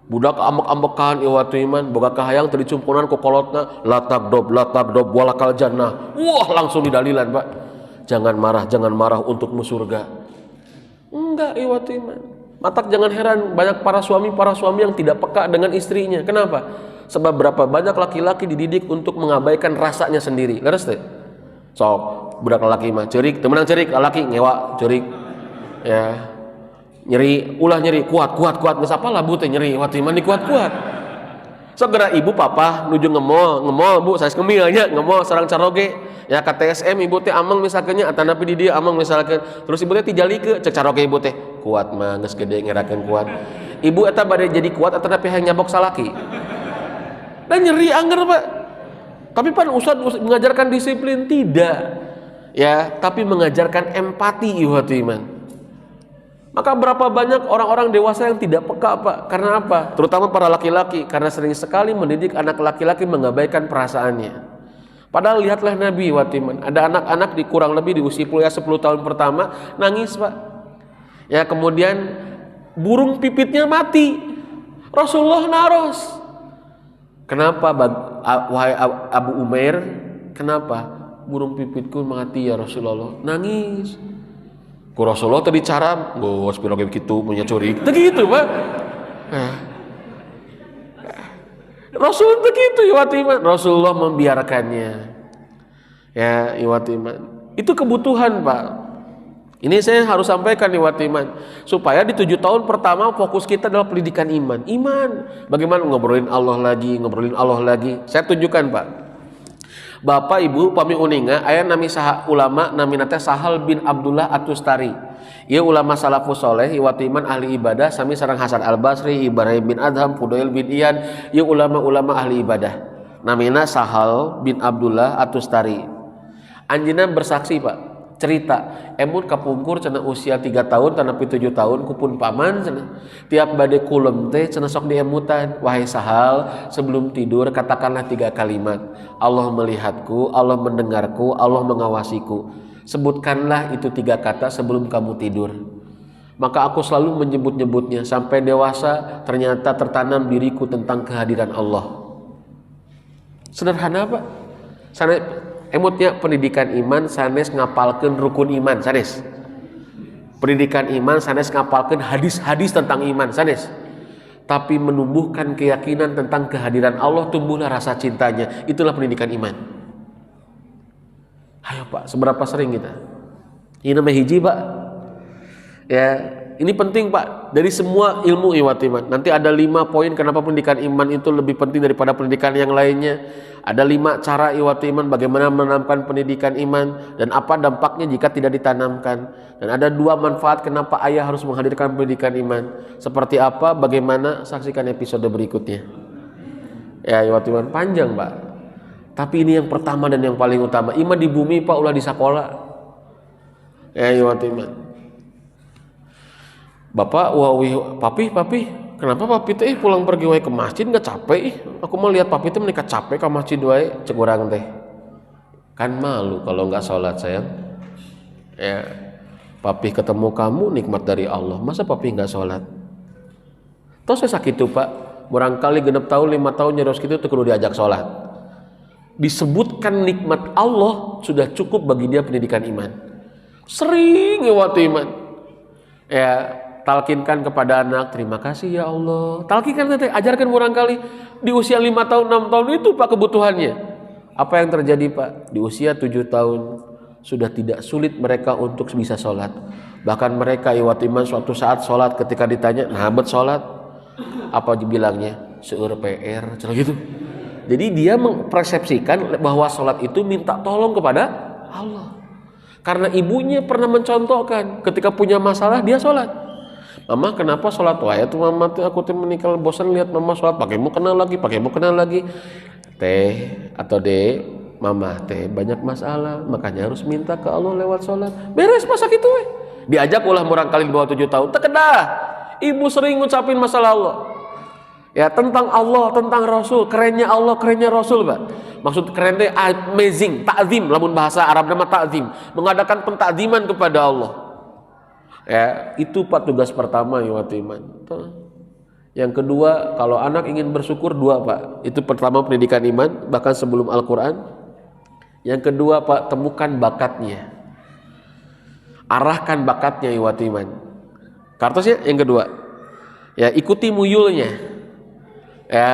Budak ambek-ambekan iwatu iman, boga kahayang teu dicumpunan ku kolotna, latakdob walakal jannah. Wah, langsung didalilan, Pak. Jangan marah untukmu surga. Enggak, iwatu iman. Matak jangan heran banyak para suami yang tidak peka dengan istrinya. Kenapa? Sebab berapa banyak laki-laki dididik untuk mengabaikan rasanya sendiri. Leres teh? Sok, budak laki mah ceurik, teu meunang ceurik, laki ngewa ceurik. Ya. Nyeri, ulah nyeri, kuat. Geus apalah Bu teh nyeri, iwatu iman dikuat-kuat. Segera ibu papa nuju ngemol Bu, saya kemil nya ngemol sareng caroge. Ya KTSM ibu teh ameng misalkannya atanapi di dia ameng misalkan terus ibu teh tijalikeun cek caroge ibu teh kuat mah geus gede ngerakeun kuat ibu eta bade jadi kuat atanapi hayang nyabok salaki dan nyeri anger Pak tapi pan ustad mengajarkan disiplin tidak ya tapi mengajarkan empati iwatu iman maka berapa banyak orang-orang dewasa yang tidak peka Pak karena apa terutama para laki-laki karena sering sekali mendidik anak laki-laki mengabaikan perasaannya. Padahal lihatlah Nabi Watiman, ada anak-anak di kurang lebih di usia 10 tahun pertama nangis Pak. Ya kemudian burung pipitnya mati. Rasulullah naros. Kenapa wahai Abu Umair? Kenapa burung pipitku mati ya Rasulullah? Nangis. Ku Rasulullah tadi cara, gos piroge kitu punya curik. Teu gitu Pak. Rasul begitu iwatiman. Rasulullah membiarkannya. Ya iwatiman. Itu kebutuhan Pak. Ini saya harus sampaikan iwatiman. Supaya di 7 tahun pertama fokus kita adalah pendidikan iman. Iman. Bagaimana ngobrolin Allah lagi. Saya tunjukkan Pak. Bapak Ibu pami uninga aya nami saha ulama namina teh Sahal bin Abdullah At-Tustari. Ieu ulama salafus saleh iwati iman ahli ibadah sami sareng Hasan Al-Basri, Ibrahim bin Adham, Fudail bin Iyad, ieu ulama-ulama ahli ibadah. Namina Sahal bin Abdullah At-Tustari. Anjeunna bersaksi Pak, cerita emun kapungkur cenah usia 3 tahun tanapi 7 tahun kupun paman cenah tiap bade kulem teh cenah sok diemutan, wahai Sahal sebelum tidur katakanlah 3 kalimat, Allah melihatku, Allah mendengarku, Allah mengawasiku. Sebutkanlah itu 3 kata sebelum kamu tidur. Maka aku selalu menyebut-nyebutnya sampai dewasa ternyata tertanam diriku tentang kehadiran Allah. Sederhana Pak. Sanes emutnya pendidikan iman sanes ngapalkeun rukun iman sanes. Pendidikan iman sanes ngapalkeun hadis-hadis tentang iman sanes. Tapi menumbuhkan keyakinan tentang kehadiran Allah, tumbuhlah rasa cintanya. Itulah pendidikan iman. Ayo Pak, seberapa sering kita? Ini namanya hiji Pak. Ya, ini penting Pak. Dari semua ilmu iman. Nanti ada 5 poin kenapa pendidikan iman itu lebih penting daripada pendidikan yang lainnya. Ada 5 cara iman bagaimana menanamkan pendidikan iman dan apa dampaknya jika tidak ditanamkan. Dan ada 2 manfaat kenapa ayah harus menghadirkan pendidikan iman. Seperti apa? Bagaimana? Saksikan episode berikutnya. Ya, iman panjang Pak. Tapi ini yang pertama dan yang paling utama. Iman di bumi Pak ulah di sekolah. Ya, iman. Bapak, papi, kenapa papi teh pulang pergi wae ke masjid nggak capek? Aku mau lihat papi teh menikah capek ke masjid wae, cek urang teh. Kan malu kalau nggak sholat sayang. Ya, papi ketemu kamu nikmat dari Allah, masa papi nggak sholat? Terus saya sakit tuh Pak, barangkali 6 tahun 5 tahun nyeros gitu tuh kudu diajak sholat. Disebutkan nikmat Allah sudah cukup bagi dia pendidikan iman. Sering waktu iman. Ya, talkinkan kepada anak, terima kasih ya Allah. Talkinkan nanti, ajarkan barangkali di usia 5 tahun 6 tahun itu Pak kebutuhannya. Apa yang terjadi Pak? Di usia 7 tahun sudah tidak sulit mereka untuk bisa sholat. Bahkan mereka iwat iman suatu saat sholat ketika ditanya, nah bet sholat? Apa dibilangnya? Seueur PR, cara gitu. Jadi dia mempersepsikan bahwa sholat itu minta tolong kepada Allah. Karena ibunya pernah mencontohkan ketika punya masalah dia sholat. Mama kenapa sholat wae tuh mama tuh aku tuh menikah bosan lihat mama sholat pakai mau kenal lagi. Teh atau dek mama teh banyak masalah makanya harus minta ke Allah lewat sholat. Beres masa gitu weh. Diajak ulah murang kali di bawah 7 tahun. Tekedah. Ibu sering ngucapin masalah Allah. Ya tentang Allah, tentang Rasul, kerennya Allah, kerennya Rasul Pak. Maksud keren teh amazing, ta'zim, lamun bahasa Arab nama ta'zim, mengadakan pentakziman kepada Allah. Ya, itu Pak tugas pertama iwati iman. Yang kedua, kalau anak ingin bersyukur 2 Pak. Itu pertama pendidikan iman, bahkan sebelum Al-Qur'an. Yang kedua Pak, temukan bakatnya. Arahkan bakatnya iwati iman. Kartosnya yang kedua. Ya, ikuti muyulnya. Ya,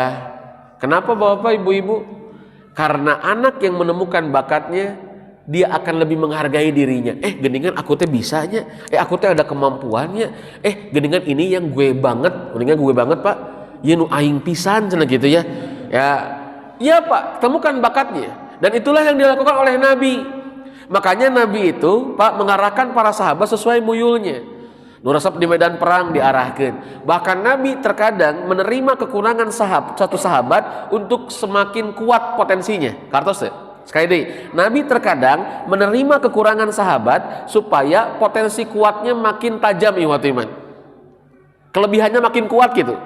kenapa Bapak Ibu-ibu? Karena anak yang menemukan bakatnya, dia akan lebih menghargai dirinya. Geningan aku teh bisanya. Aku teh ada kemampuannya. Geningan ini yang gue banget. Geningan gue banget Pak. Ya nu aing pisan cenah gitu ya. Ya Pak, temukan bakatnya. Dan itulah yang dilakukan oleh Nabi. Makanya Nabi itu Pak mengarahkan para sahabat sesuai muyulnya. Nurasap di medan perang diarahkan. Bahkan Nabi terkadang menerima kekurangan satu sahabat untuk semakin kuat potensinya. Kartos ya? Sekali lagi, Nabi terkadang menerima kekurangan sahabat supaya potensi kuatnya makin tajam iman. Kelebihannya makin kuat gitu.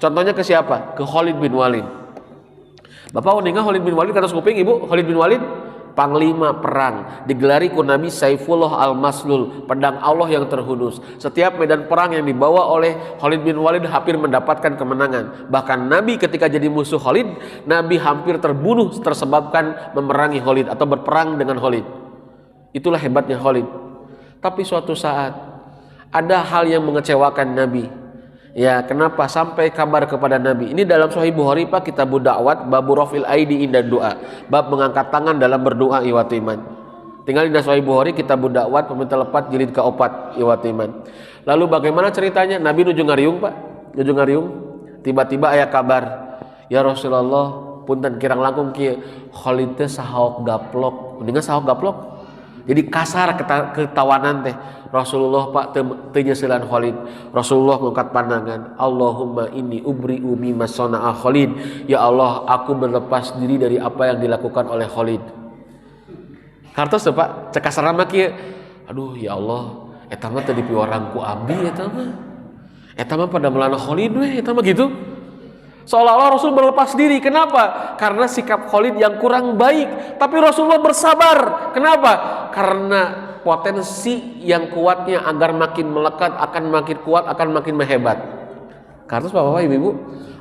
Contohnya ke siapa? Ke Khalid bin Walid. Bapak uninga Khalid bin Walid kata kuping Ibu, Khalid bin Walid panglima perang, digelari ku Nabi Saifullah al-Maslul, pedang Allah yang terhunus. Setiap medan perang yang dibawa oleh Khalid bin Walid hampir mendapatkan kemenangan. Bahkan Nabi ketika jadi musuh Khalid, Nabi hampir terbunuh tersebabkan memerangi Khalid atau berperang dengan Khalid. Itulah hebatnya Khalid. Tapi suatu saat ada hal yang mengecewakan Nabi. Ya, kenapa? Sampai kabar kepada Nabi. Ini dalam Sahih Bukhari Pak, Kitabud Da'wat, Babu Rafil Aidi inda doa. Bab mengangkat tangan dalam berdoa iwati iman. Tinggal di Sahih Bukhari, Kitabud Da'wat, peminta lepat jilid ke-4 iwati iman. Lalu bagaimana ceritanya? Nabi nuju ngariung Pak. Nuju ngariung. Tiba-tiba aya kabar. Ya Rasulullah, punten kirang langkung kieu Khalid teh sahaok gaplok dengan sahaok gaplok jadi kasar ketawanan teh Rasulullah Pak teu nyeuselan Khalid. Rasulullah ngangkat pandangan, Allahumma inni ubri'u mimma sana'a Khalid. Ya Allah, aku berlepas diri dari apa yang dilakukan oleh Khalid. Kartos Pak, cek kasarna mah kieu. Aduh ya Allah, eta mah teu dipiwarang ku abdi eta mah. Eta mah pada melana Khalid we, eta mah gitu. Seolah-olah Rasul berlepas diri. Kenapa? Karena sikap Khalid yang kurang baik. Tapi Rasulullah bersabar. Kenapa? Karena potensi yang kuatnya agar makin melekat, akan makin kuat, akan makin menghebat. Karena Bapak Ibu,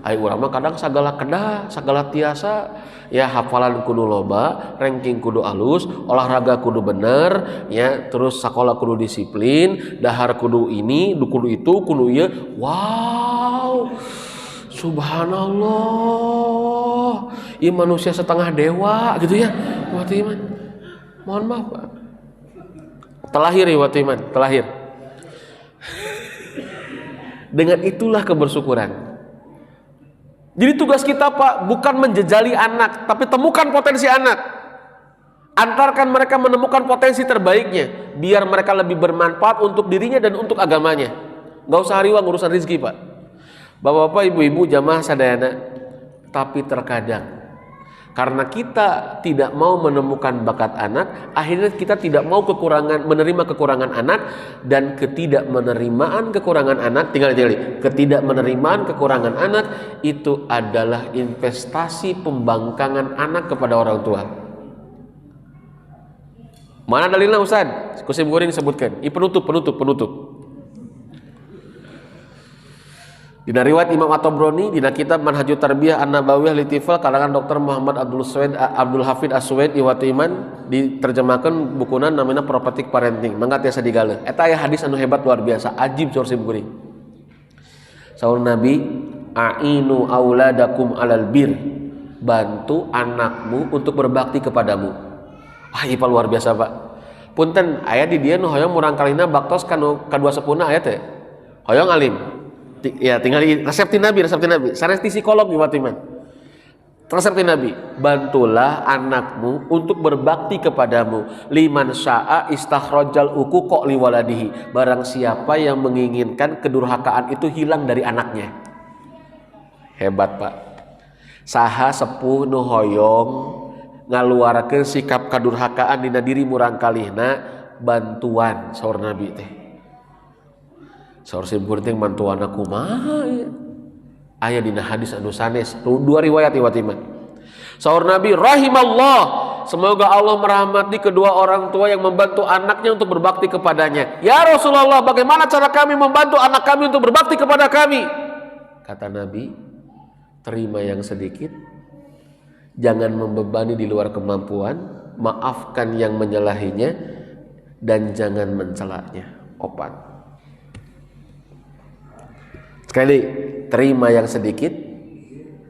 ayo urang mah kadang sagala kedah, sagala tiasa, ya hafalan kudu loba, ranking kudu alus, olahraga kudu bener, ya terus sekolah kudu disiplin, dahar kudu ini, kudu itu, kudu ieu. Wow. Subhanallah, ini manusia setengah dewa gitu ya, Wati Iman. Mohon maaf Pak. Telahir ya Wati Iman, telahir. Dengan itulah kebersyukuran. Jadi tugas kita Pak bukan menjejali anak, tapi temukan potensi anak. Antarkan mereka menemukan potensi terbaiknya, biar mereka lebih bermanfaat untuk dirinya dan untuk agamanya. Gak usah hariwang urusan rezeki Pak. Bapak-bapak, ibu-ibu, jamaah sadayana, tapi terkadang karena kita tidak mau menemukan bakat anak, akhirnya kita tidak mau menerima kekurangan anak, dan ketidakmenerimaan kekurangan anak, ketidakmenerimaan kekurangan anak itu adalah investasi pembangkangan anak kepada orang tua. Mana dalilnya Ustaz? Kusim goreng sebutkan. Penutup. Dina riwayat Imam At-Tabrani dina kitab Manhajut Tarbiyah An-Nabawiyah Litifal karangan Dr. Muhammad Abdul Hafid As-Suwaid Iwatiman diterjemahkan bukuna namanya Prophetic Parenting. Mangga tiasa digaleun. Eta aya hadis anu hebat luar biasa, ajib saur simkuring. Saur Nabi, "Ainu auladakum alal bir." Bantu anakmu untuk berbakti kepadamu. Ieu luar biasa, Pak. Punten aya di dieu nu hoyong murang kalina baktos kanu kadua sepuna aya teh. Hoyong alim. Ya tinggal resep ti Nabi. Sanes ti psikolog di Watiman. Resep ti Nabi, bantulah anakmu untuk berbakti kepadamu. Liman syaa istakhrajal uquqa liwaladihi. Barang siapa yang menginginkan kedurhakaan itu hilang dari anaknya. Hebat, Pak. Saha sepuh nu hoyong ngaluarkeun sikap kadurhakaan dina diri murang kalihna bantuan saur Nabi teh. Saur simkuring bantuan kumaha ya. Aya dina hadis anu sanes dua riwayat Iwatiman. Saur Nabi, rahimallah, semoga Allah merahmati kedua orang tua yang membantu anaknya untuk berbakti kepadanya. Ya Rasulullah, bagaimana cara kami membantu anak kami untuk berbakti kepada kami? Kata Nabi, terima yang sedikit, jangan membebani di luar kemampuan, maafkan yang menyalahinya, dan jangan mencelanya. Opat. Sekali, terima yang sedikit,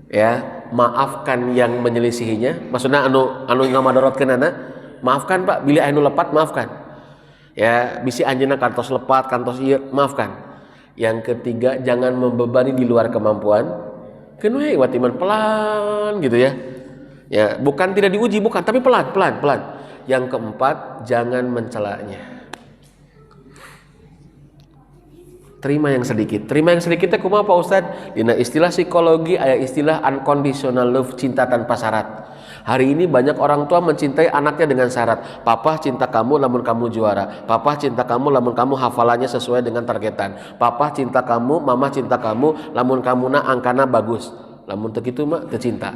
ya, maafkan yang menyelisihinya. Maksudnya anu ngamadorotkeun anak, maafkan Pak, bila anu lepat maafkan. Ya, bisi anjeunna kantos lepat, kantos ieu, maafkan. Yang ketiga, jangan membebani di luar kemampuan. Keun we Watiman pelan gitu ya. Ya, bukan tidak diuji, bukan, tapi pelan. Yang keempat, jangan mencelanya. Terima yang sedikit teh kumaha Pak Ustad? Dina istilah psikologi aya istilah unconditional love, cinta tanpa syarat. Hari ini banyak orang tua mencintai anaknya dengan syarat. Papa cinta kamu lamun kamu juara. Papa cinta kamu lamun kamu hafalannya sesuai dengan targetan. Papa cinta kamu, mama cinta kamu lamun kamuna angkana bagus. Lamun teu kitu mah teu cinta.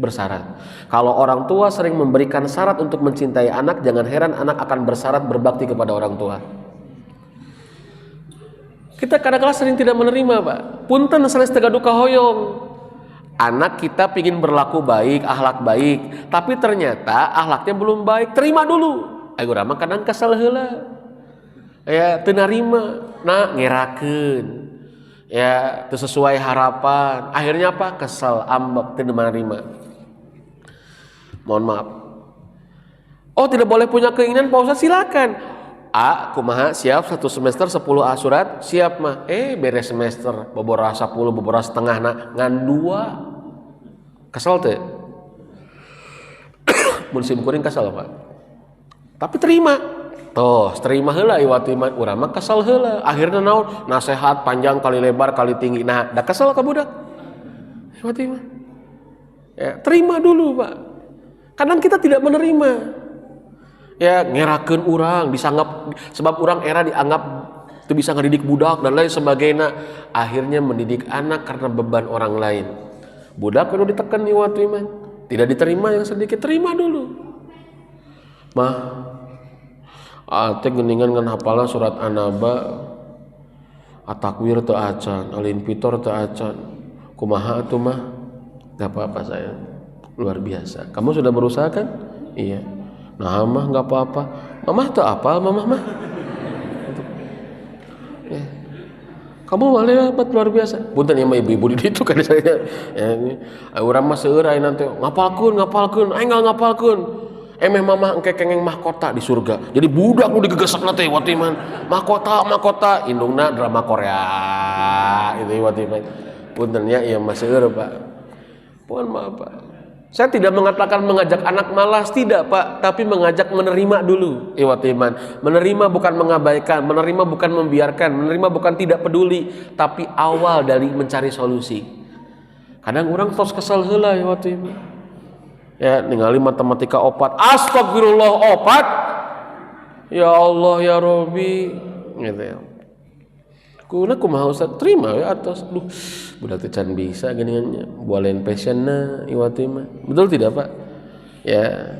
Bersyarat. Kalau orang tua sering memberikan syarat untuk mencintai anak, jangan heran anak akan bersyarat berbakti kepada orang tua. Kita kadang-kadang sering tidak menerima, Pak. Punten sanes tegaduh kahoyong. Anak kita pingin berlaku baik, akhlak baik, tapi ternyata akhlaknya belum baik. Terima dulu. Ayo urang kadang kesel heula. Ya, teu narima, ngerakeun. Ya, teu sesuai harapan. Akhirnya apa? Kesel, ambek, teu menerima. Mohon maaf. Oh, tidak boleh punya keinginan, Pak Ustaz, silakan. Kumaha siap 1 semester 10 surat siap mah beres semester boboras 10 boboras setengah ngan 2 Kesel teh. Mun simkuring kesel Pak. Tapi terima. Toh, terima heula ieu iman urang mah kesel heula. Akhirna naon? Nasehat panjang kali lebar kali tinggi. Nah, da kesel ka budak. Ieu mah. Ya, terima dulu, Pak. Kadang kita tidak menerima. Ya, ngerakeun urang, disanggap sebab urang era dianggap teu bisa ngadidik budak dan lain sebagainya. Akhirnya mendidik anak karena beban orang lain. Budak kudu ditekan ieu mah. Tidak diterima yang sedikit, terima dulu. Mah, teh geuningan ngan hafalan surat An-Naba, at-takwir teu acan, al-infitor teu acan. Kumaha atuh mah? Gak apa-apa saya, luar biasa. Kamu sudah berusaha kan? Iya. Nah mah gak apa-apa. Mamah teu apal, mamah mah. Ya. Kamu malah hebat luar biasa. Punten ya mah ibu-ibu di ditu kan saya. Ya, urang mah seueur ayeuna teh ngapalkeun, aing ngapalkeun. Emeh mamah engke kengeng mahkota di surga. Jadi budak nu digegesakna teh wati man. Mahkota, indungna drama Korea. Itu wati man. Punten ya ieu mah seueur, Pak. Mohon maaf, Pak. Saya tidak mengatakan mengajak anak malas, tidak Pak, tapi mengajak menerima dulu. Iman. Menerima bukan mengabaikan, menerima bukan membiarkan, menerima bukan tidak peduli, tapi awal dari mencari solusi. Kadang orang terus kesel heula iman. Ya, ningali matematika opat, astagfirullah opat. Ya Allah ya Robbi, gitu ya. Kuna kumaha Ustaz terima ya atas budak teh can bisa geuningannya bualeun passionna iwati mah betul tidak Pak ya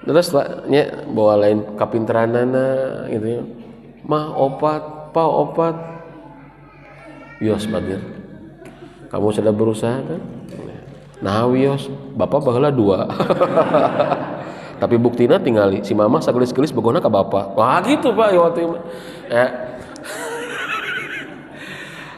terus Pak nya bawa lain kapinteranana gitu ya mah opat wios bagir kamu sudah berusaha kan nah wios bapak baheula 2 tapi buktina tingali si mama sagelis-gelis bogona ka bapak wah gitu Pak iwati mah ya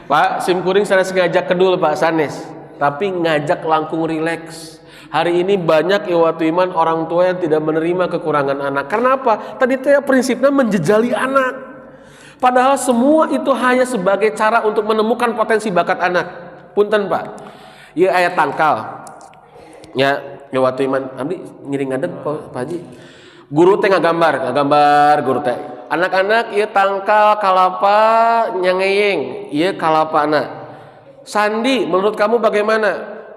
Pak, simkuring saya ngajak kedul Pak Sanes, tapi ngajak langkung rileks. Hari ini banyak iwatu iman orang tua yang tidak menerima kekurangan anak. Karena apa? Tadi itu ya prinsipnya menjejali anak. Padahal semua itu hanya sebagai cara untuk menemukan potensi bakat anak. Punten Pak. Ieu aya tangkal. Ya, iwatu iman. Abdi ngiring ngadeg Pak Haji. Guru teh ngagambar guru teh. Anak-anak ieu tangkal kalapa nyangeyeng, ieu kalapana. Sandi, menurut kamu bagaimana?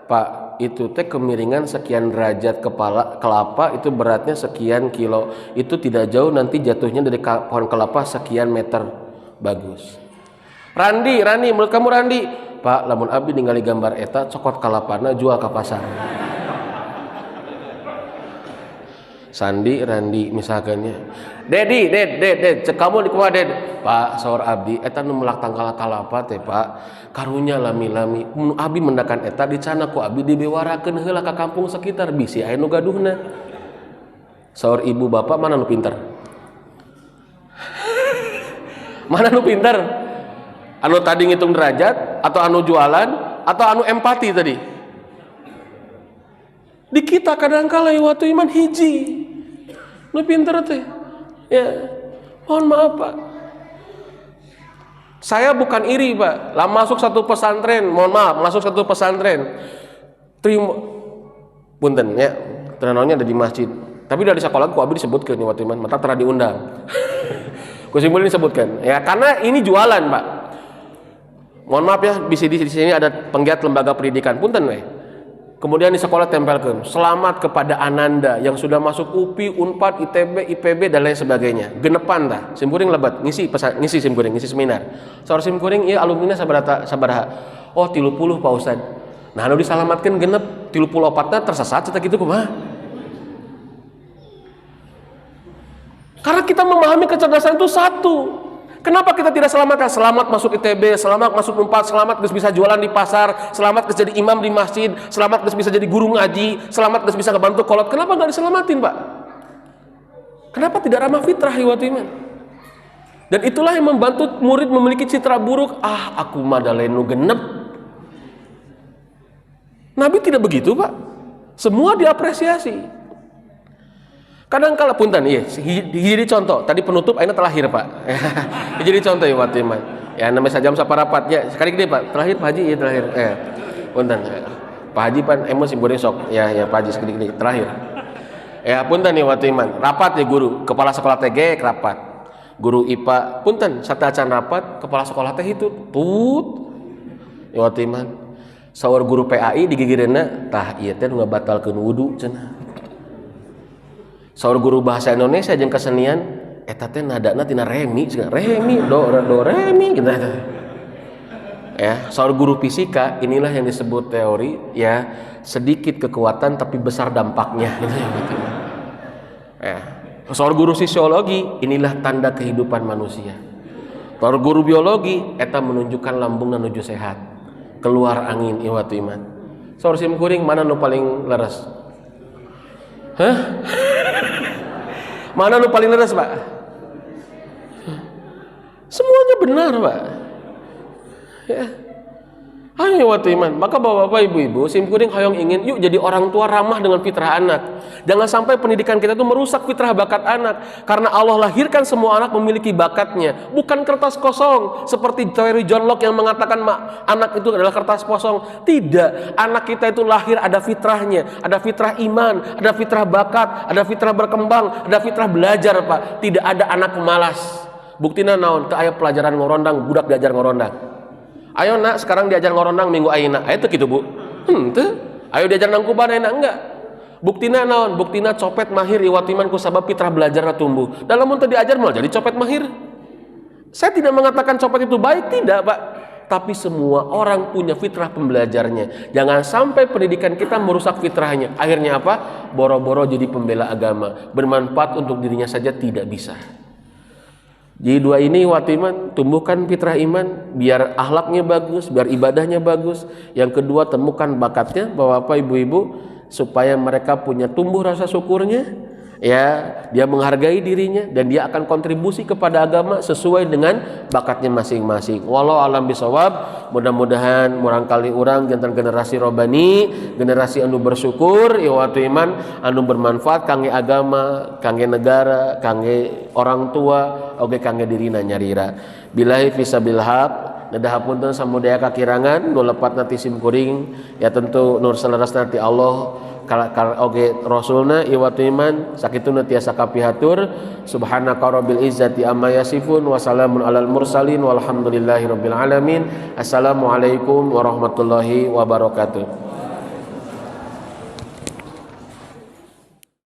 Pak, itu teh kemiringan sekian derajat kepala kelapa itu beratnya sekian kilo. Itu tidak jauh nanti jatuhnya dari pohon kelapa sekian meter. Bagus. Randi, menurut kamu Randi? Pak, lamun abdi ningali gambar eta cokot kalapana jual ke pasar. Sandi, Randi misalkannya. Dedi, cek kamu di kumaha Ded? Pak, saur abdi eta nu melak tangkal kalapa teh Pak. Karunya lami-lami. Mun abdi mendakan eta dicana ku abdi dibewarakeun heula ka kampung sekitar bisi aya nu gaduhna. Saur ibu bapak mana nu pinter? Mana nu pinter? Anu tadi ngitung derajat atau anu jualan atau anu empati tadi? Di kita kadang-kala waktu iman hiji nu pinter teh ya mohon maaf Pak saya bukan iri Pak lah masuk satu pesantren mohon maaf masuk satu pesantren terima punten ya teranaunya ada di masjid tapi dari sekolah ku abdi disebutkeun waktu iman mata tara diundang ku simpulin disebutkan ya karena ini jualan Pak mohon maaf ya di sini ada penggiat lembaga pendidikan punten weh. Kemudian di sekolah tempelkan selamat kepada Ananda yang sudah masuk UPI, Unpad, ITB, IPB dan lain sebagainya. Genepan tah, simkuring lebat ngisi simkuring, ngisi seminar. Saur simkuring ieu alumninya sabaraha? Oh 30 Pak Ustad. Nah anu disalamatkeun genep 34-na tersesat cetak kitu kumaha? Karena kita memahami kecerdasan itu satu. Kenapa kita tidak selamatkan? Selamat masuk ITB, selamat masuk Unpad, selamat geus bisa jualan di pasar, selamat geus jadi imam di masjid, selamat geus bisa jadi guru ngaji, selamat geus bisa ngebantu kolot. Kenapa nggak diselamatin, Pak? Kenapa tidak ramah fitrah iwatu iman? Dan itulah yang membantu murid memiliki citra buruk. Aku mah da lain nu genep. Nabi tidak begitu, Pak. Semua diapresiasi. Kadang kala punten iya jadi contoh tadi penutup ayeuna terakhir Pak jadi contoh ya waktu iman ya namanya sajam saparapat ya sekali gede Pak terakhir Pak Haji ya terakhir punten Pak Haji pan emosi boleh sok ya Pak Haji sedikit terakhir ya punten nih waktu iman rapat ya guru kepala sekolah TG rapat guru IPA punten satacan rapat kepala sekolah teh itu tut ya waktu iman saur guru PAI digigireuna tah ieu teh nu ngabatalkeun wudu cenah saur guru bahasa Indonesia jeung kesenian eta teh nadana tina remi do remi gitu ya saur guru fisika inilah yang disebut teori ya sedikit kekuatan tapi besar dampaknya gitu ya saur guru sisiologi inilah tanda kehidupan manusia saur guru biologi eta menunjukkan lambung menuju sehat keluar angin iwatu iman saur sim kuring mana nu paling leres mana nu paling leres Pak semuanya benar Pak ya. Ayo waktu iman, maka bapak-bapak ibu-ibu simkuring hayang ingin yuk jadi orang tua ramah dengan fitrah anak. Jangan sampai pendidikan kita itu merusak fitrah bakat anak. Karena Allah lahirkan semua anak memiliki bakatnya, bukan kertas kosong seperti teori John Locke yang mengatakan anak itu adalah kertas kosong. Tidak, anak kita itu lahir ada fitrahnya, ada fitrah iman, ada fitrah bakat, ada fitrah berkembang, ada fitrah belajar Pak. Tidak ada anak malas. Buktina naon teu aya pelajaran ngorondang budak diajar ngorondang. Ayo nak sekarang diajar ngorondang minggu ayeuna. Aya teu kitu Bu? Henteu. Ayo diajar nang kuban ayeuna enggak. Buktina naon? Buktina copet mahir iwatiman ku sabab fitrah belajarna tumbuh. Da lamun teu diajar malah jadi copet mahir. Saya tidak mengatakan copet itu baik, tidak Pak. Tapi semua orang punya fitrah pembelajarnya. Jangan sampai pendidikan kita merusak fitrahnya. Akhirnya apa? Boro-boro jadi pembela agama. Bermanfaat untuk dirinya saja tidak bisa. Jadi dua ini waktu iman, tumbuhkan fitrah iman biar akhlaknya bagus, biar ibadahnya bagus. Yang kedua temukan bakatnya Bapak ibu-ibu supaya mereka punya tumbuh rasa syukurnya, ya dia menghargai dirinya dan dia akan kontribusi kepada agama sesuai dengan bakatnya masing-masing. Wallahu alam bisawab. Mudah-mudahan murangkali urang jantan generasi robani, generasi anu bersyukur ya waktu iman anu bermanfaat kangge agama, kangge negara, kangge orang tua, oge kangge dirina nyarira. Billahi fisabil haq. Nadahapunten samudaya kakirangan nu lepat nanti sim kuring ya tentu nur saleres nanti Allah oge rasulna iwatu iman sakituna tiasa kapihatur subhanaka rabbil izzati amma yasifun wa salamun alal mursalin walhamdulillahi rabbil alamin. Assalamualaikum warahmatullahi wabarakatuh.